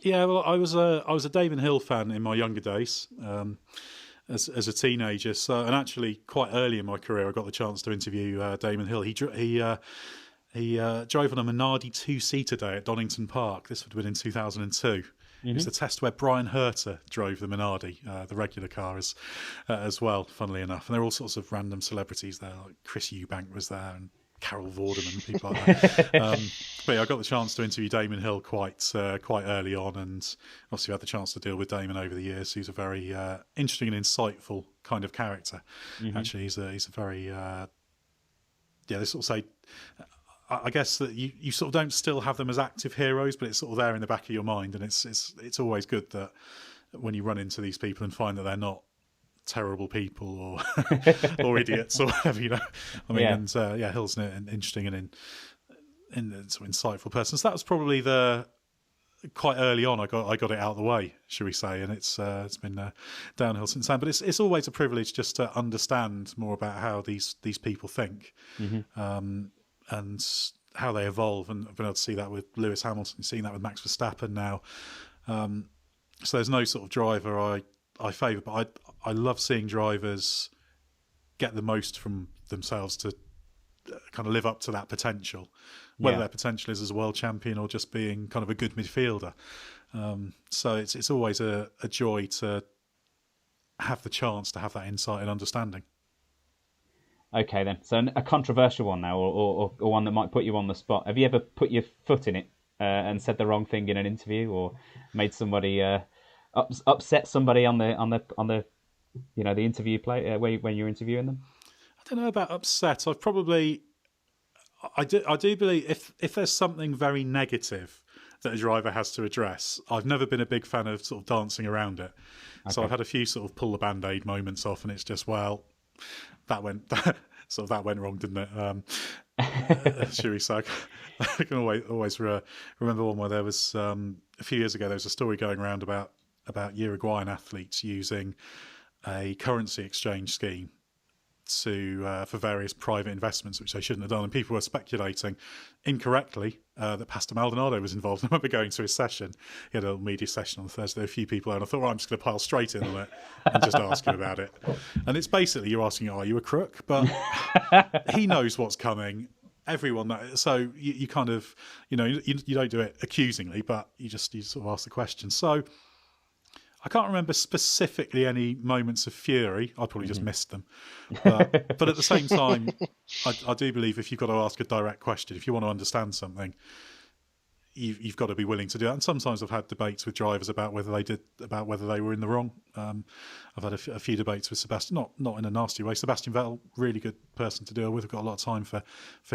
Yeah, well, I was a Damon Hill fan in my younger days, as a teenager. So, and actually, quite early in my career, I got the chance to interview Damon Hill. He drove on a Minardi two-seater day at Donington Park. This would have been in 2002. It was the test where Brian Herter drove the Minardi, the regular car, as well, funnily enough. And there were all sorts of random celebrities there, like Chris Eubank was there and Carol Vorderman and people like that. But yeah, I got the chance to interview Damon Hill quite early on, and obviously had the chance to deal with Damon over the years. He's a very interesting and insightful kind of character. Actually, he's a very they sort of say, I guess that you sort of don't still have them as active heroes, but it's sort of there in the back of your mind, and it's always good that when you run into these people and find that they're not terrible people or idiots or whatever, I mean, and Hill's an interesting and sort of insightful person. So that was probably quite early on. I got it out of the way, shall we say, and it's been downhill since then. But it's always a privilege just to understand more about how these people think. And how they evolve, and I've been able to see that with Lewis Hamilton, seeing that with Max Verstappen now. So there's no sort of driver I favour, but I love seeing drivers get the most from themselves to kind of live up to that potential, whether their potential is as a world champion or just being kind of a good midfielder. So it's always a joy to have the chance to have that insight and understanding. Okay, then. So a controversial one now, or one that might put you on the spot. Have you ever put your foot in it and said the wrong thing in an interview, or made somebody upset somebody on the the interview play when you're interviewing them? don't know about upset. I do believe if there's something very negative that a driver has to address, I've never been a big fan of sort of dancing around it. Okay. So I've had a few sort of pull the band-aid moments off, and it's just, well, that went wrong, didn't it? Should we say? I can always remember one where there was a few years ago there was a story going around about Uruguayan athletes using a currency exchange scheme for various private investments, which they shouldn't have done, and people were speculating incorrectly that Pastor Maldonado was involved. I remember going to his session. He had a media session on Thursday. A few people there, and I thought, well, I'm just going to pile straight in on it and just ask him about it. And it's basically you're asking, are you a crook? But he knows what's coming. Everyone knows. So you kind of, you don't do it accusingly, but you sort of ask the question. So I can't remember specifically any moments of fury. I probably just missed them. But at the same time, I do believe if you've got to ask a direct question, if you want to understand something, you've got to be willing to do that. And sometimes I've had debates with drivers about whether they were in the wrong. I've had a few debates with Sebastian, not in a nasty way. Sebastian Vettel, really good person to deal with. I've got a lot of time for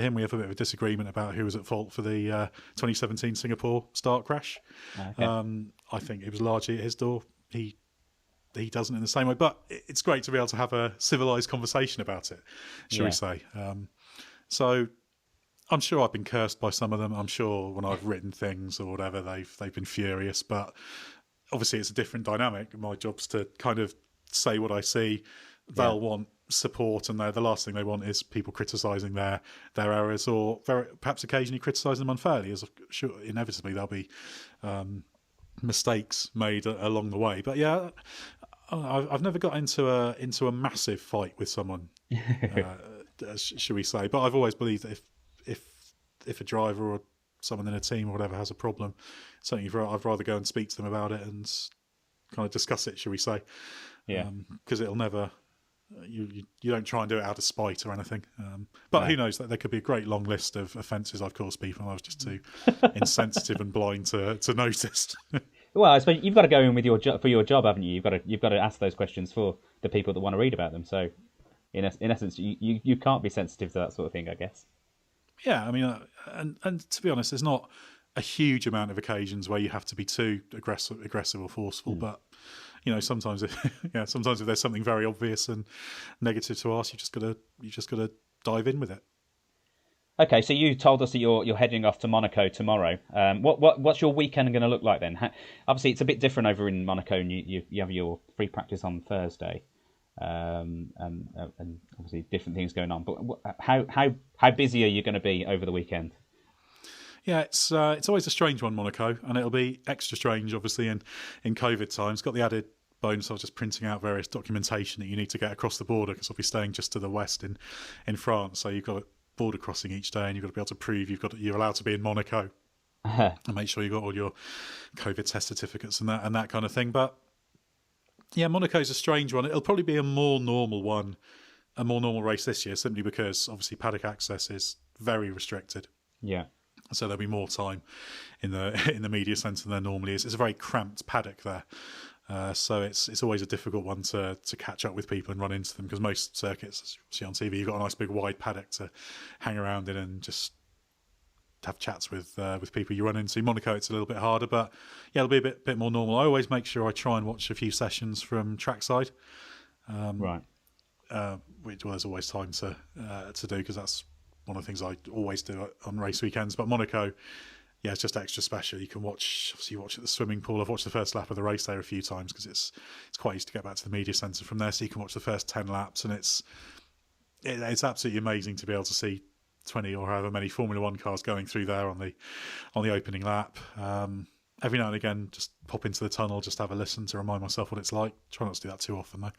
him. We have a bit of a disagreement about who was at fault for the 2017 Singapore start crash. Okay. I think it was largely at his door. He doesn't in the same way, but it's great to be able to have a civilized conversation about it, shall we say. So I'm sure I've been cursed by some of them. I'm sure when I've written things or whatever, they've been furious, but obviously it's a different dynamic. My job's to kind of say what I see. They'll want support, and the last thing they want is people criticising their errors, or perhaps occasionally criticising them unfairly, as sure inevitably there'll be mistakes made along the way. But yeah, I've never got into a massive fight with someone, should we say? But I've always believed that if a driver or someone in a team or whatever has a problem, certainly I'd rather go and speak to them about it and kind of discuss it, shall we say? Yeah, because it'll never. You don't try and do it out of spite or anything. But who knows? There could be a great long list of offences I've caused people, and I was just too insensitive and blind to notice. Well, I suppose you've got to go in with for your job, haven't you? You've got to ask those questions for the people that want to read about them. So, in essence, you can't be sensitive to that sort of thing, I guess. Yeah, I mean, and to be honest, there's not a huge amount of occasions where you have to be too aggressive or forceful, but. Sometimes if there's something very obvious and negative to ask, you just got to dive in with it. Okay, so you told us that you're heading off to Monaco tomorrow. What's your weekend going to look like then? Obviously, it's a bit different over in Monaco, and you have your free practice on Thursday, and obviously different things going on. But how busy are you going to be over the weekend? Yeah, it's always a strange one, Monaco, and it'll be extra strange, obviously, in COVID times. It's got the added bonus of just printing out various documentation that you need to get across the border, because I'll be staying just to the west in France. So you've got a border crossing each day, and you've got to be able to prove you're allowed to be in Monaco, and make sure you've got all your COVID test certificates and that kind of thing. But yeah, Monaco's a strange one. It'll probably be a more normal race this year, simply because obviously paddock access is very restricted. Yeah. So there'll be more time in the media centre than there normally is. It's a very cramped paddock there, so it's always a difficult one to catch up with people and run into them, because most circuits, as you see on TV, you've got a nice big wide paddock to hang around in and just have chats with people you run into. Monaco, it's a little bit harder, but yeah, it'll be a bit more normal. I always make sure I try and watch a few sessions from trackside, right? Which there's always time to do, because that's one of the things I always do on race weekends. But Monaco, yeah, it's just extra special. You can watch at the swimming pool. I've watched the first lap of the race there a few times, because it's quite easy to get back to the media centre from there. So you can watch the first 10 laps, and it's absolutely amazing to be able to see 20 or however many Formula One cars going through there on the opening lap. Every now and again, just pop into the tunnel, just have a listen to remind myself what it's like. Try not to do that too often, though.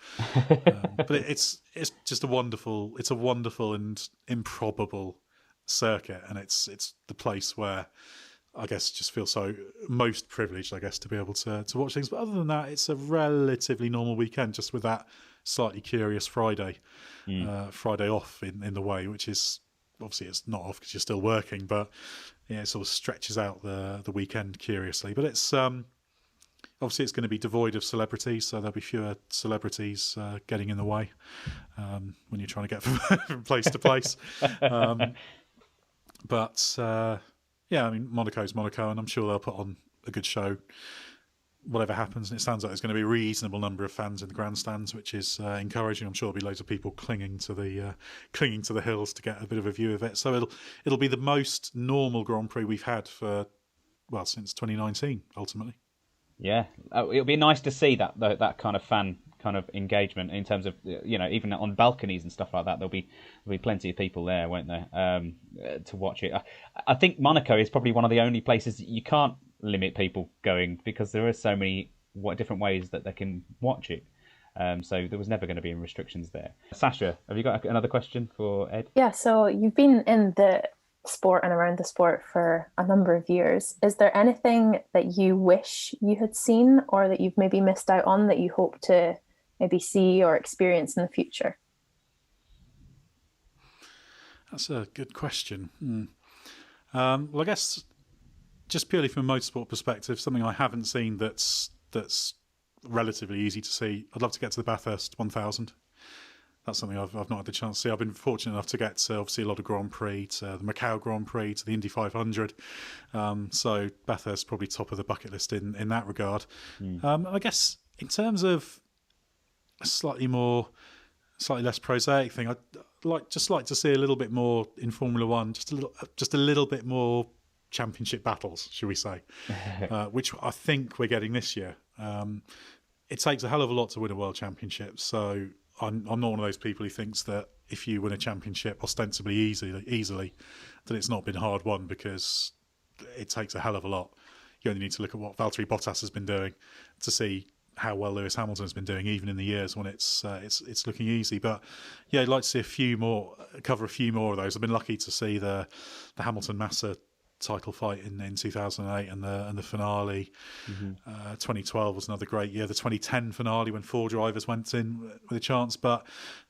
But it's just a wonderful and improbable circuit, and it's the place where I guess just feel so most privileged, I guess, to be able to watch things. But other than that, it's a relatively normal weekend, just with that slightly curious Friday off in the way, which is obviously it's not off because you're still working, but yeah, it sort of stretches out the weekend curiously. But it's Obviously, it's going to be devoid of celebrities, so there'll be fewer celebrities getting in the way when you're trying to get from place to place. But yeah, I mean, Monaco's Monaco, and I'm sure they'll put on a good show, whatever happens. And it sounds like there's going to be a reasonable number of fans in the grandstands, which is encouraging. I'm sure there'll be loads of people clinging to the hills to get a bit of a view of it. So it'll be the most normal Grand Prix we've had since 2019, ultimately. Yeah, it'll be nice to see that kind of fan kind of engagement in terms of, even on balconies and stuff like that. There'll be plenty of people there, won't there, to watch it. I think Monaco is probably one of the only places that you can't limit people going, because there are so many different ways that they can watch it. So there was never going to be any restrictions there. Sasha, have you got another question for Ed? Yeah, so you've been in the sport and around the sport for a number of years. Is there anything that you wish you had seen, or that you've maybe missed out on, that you hope to maybe see or experience in the future? That's a good question. Well, I guess just purely from a motorsport perspective, something I haven't seen that's relatively easy to see. I'd love to get to the Bathurst 1000. That's something I've not had the chance to see. I've been fortunate enough to get to, obviously, a lot of Grand Prix, to the Macau Grand Prix, to the Indy 500. So Bathurst probably top of the bucket list in that regard. I guess in terms of a slightly less prosaic thing, I'd like to see a little bit more in Formula One, just a little bit more championship battles, shall we say, which I think we're getting this year. It takes a hell of a lot to win a world championship, so I'm not one of those people who thinks that if you win a championship ostensibly easily, that it's not been hard won, because it takes a hell of a lot. You only need to look at what Valtteri Bottas has been doing to see how well Lewis Hamilton has been doing, even in the years when it's looking easy. But yeah, I'd like to see cover a few more of those. I've been lucky to see the Hamilton Massa title fight in 2008 and the finale. 2012 was another great year. The 2010 finale, when 4 drivers went in with a chance, but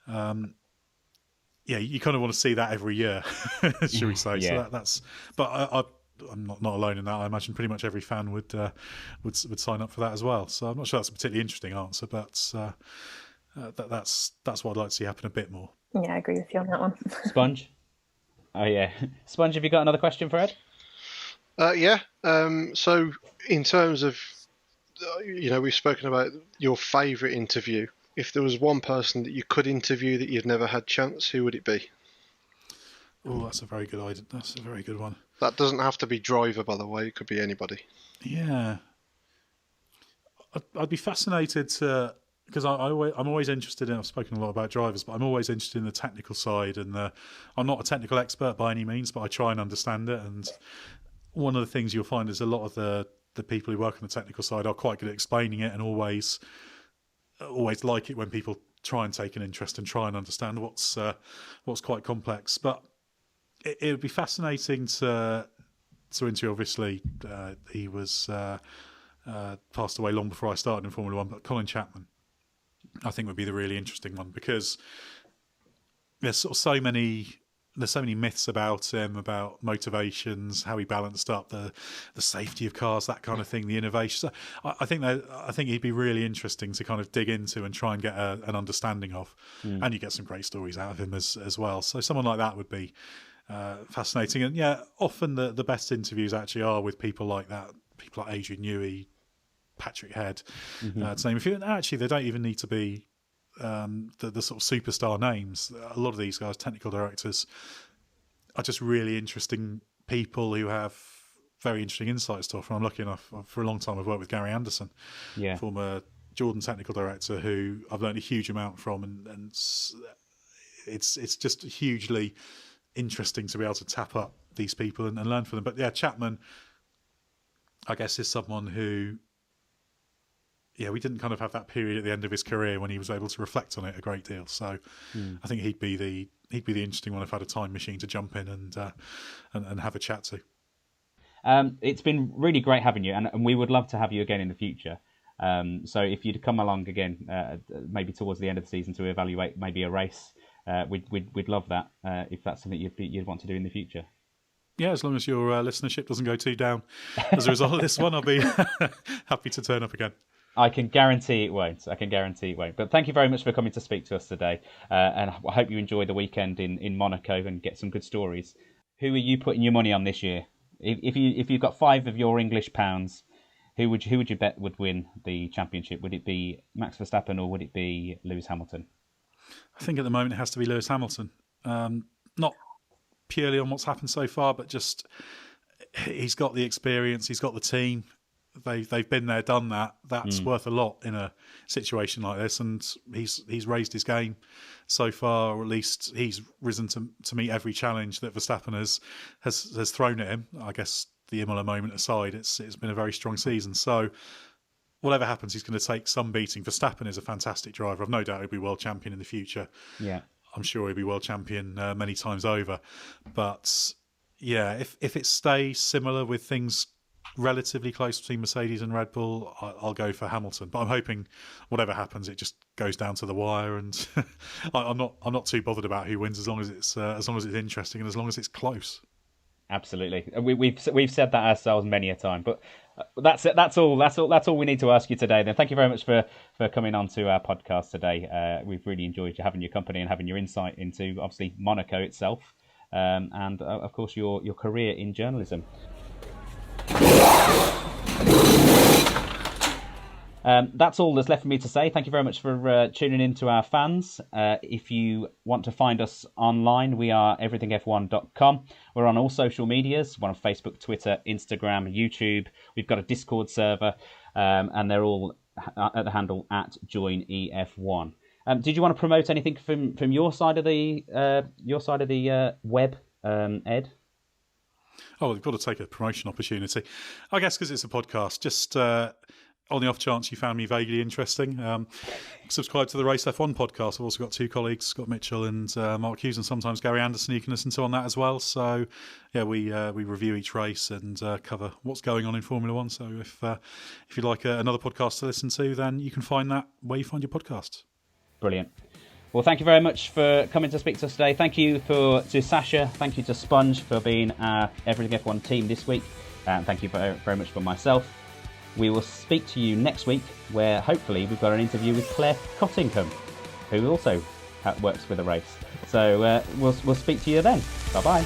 you kind of want to see that every year, should we say? Yeah. So that's. But I'm not alone in that. I imagine pretty much every fan would sign up for that as well. So I'm not sure that's a particularly interesting answer, but that's what I'd like to see happen a bit more. Yeah, I agree with you on that one. Spunge? Oh yeah, Spunge. Have you got another question for Ed? Yeah. So in terms of, we've spoken about your favourite interview. If there was one person that you could interview that you've never had chance, who would it be? Oh, that's a very good idea. That's a very good one. That doesn't have to be driver, by the way. It could be anybody. Yeah. I'd be fascinated to, because I'm always interested in, I've spoken a lot about drivers, but I'm always interested in the technical side. And I'm not a technical expert by any means, but I try and understand it. And one of the things you'll find is a lot of the people who work on the technical side are quite good at explaining it, and always like it when people try and take an interest and try and understand what's quite complex. But it would be fascinating to interview. Obviously, he was passed away long before I started in Formula One, but Colin Chapman, I think, would be the really interesting one, because there's so many myths about him, about motivations, how he balanced up the safety of cars, that kind of thing, the innovation. So I think he'd be really interesting to kind of dig into and try and get an understanding of, and you get some great stories out of him as well. So someone like that would be fascinating. And yeah, often the best interviews actually are with people like that, people like Adrian Newey, Patrick Head, to name a few. And actually, they don't even need to be the sort of superstar names. A lot of these guys, technical directors, are just really interesting people who have very interesting insights to offer. I'm lucky enough, for a long time, I've worked with Gary Anderson, former Jordan technical director, who I've learned a huge amount from, and it's just hugely interesting to be able to tap up these people and learn from them. But yeah, Chapman, I guess, is someone who, we didn't kind of have that period at the end of his career when he was able to reflect on it a great deal. So I think he'd be the interesting one if I had a time machine to jump in and have a chat to. It's been really great having you, and we would love to have you again in the future. So if you'd come along again, maybe towards the end of the season, to evaluate maybe a race, we'd love that, if that's something you'd want to do in the future. Yeah, as long as your listenership doesn't go too down as a result of this one, I'll be happy to turn up again. I can guarantee it won't. But thank you very much for coming to speak to us today. And I hope you enjoy the weekend in Monaco and get some good stories. Who are you putting your money on this year? If you've got 5 of your English pounds, who would you bet would win the championship? Would it be Max Verstappen or would it be Lewis Hamilton? I think at the moment it has to be Lewis Hamilton. Not purely on what's happened so far, but just he's got the experience, he's got the team. They've been there, done that. That's worth a lot in a situation like this, and he's raised his game so far, or at least he's risen to meet every challenge that Verstappen has thrown at him. I guess the Imola moment aside, it's been a very strong season. So whatever happens, he's going to take some beating. Verstappen is a fantastic driver. I've no doubt he'll be world champion in the future. Yeah, I'm sure he'll be world champion many times over. But yeah, if it stays similar with things relatively close between Mercedes and Red Bull, I'll go for Hamilton. But I'm hoping whatever happens, it just goes down to the wire, and I'm not too bothered about who wins as long as it's interesting and as long as it's close. Absolutely, we've said that ourselves many a time. But that's it. That's all we need to ask you today. Then thank you very much for coming on to our podcast today. We've really enjoyed having your company and having your insight into obviously Monaco itself, and of course your career in journalism. That's all that's left for me to say. Thank you very much for tuning in to our fans. If you want to find us online, we are everythingf1.com. We're on all social medias. We're on Facebook, Twitter, Instagram, YouTube. We've got a Discord server, and they're all at the handle at @joinef1. Did you want to promote anything from your side of the web, Ed? Oh, we've got to take a promotion opportunity. I guess because it's a podcast, just on the off chance you found me vaguely interesting, subscribe to the Race F1 podcast. I've also got 2 colleagues, Scott Mitchell and Mark Hughes, and sometimes Gary Anderson you can listen to on that as well. So, yeah, we review each race and cover what's going on in Formula One. So if you'd like another podcast to listen to, then you can find that where you find your podcasts. Brilliant. Well, thank you very much for coming to speak to us today. Thank you to Sasha. Thank you to Spunge for being our Everything F1 team this week. And thank you very much for myself. We will speak to you next week, where hopefully we've got an interview with 𝐃𝐫𝐢𝐯𝐶, who also works with the race. So we'll speak to you then. Bye-bye.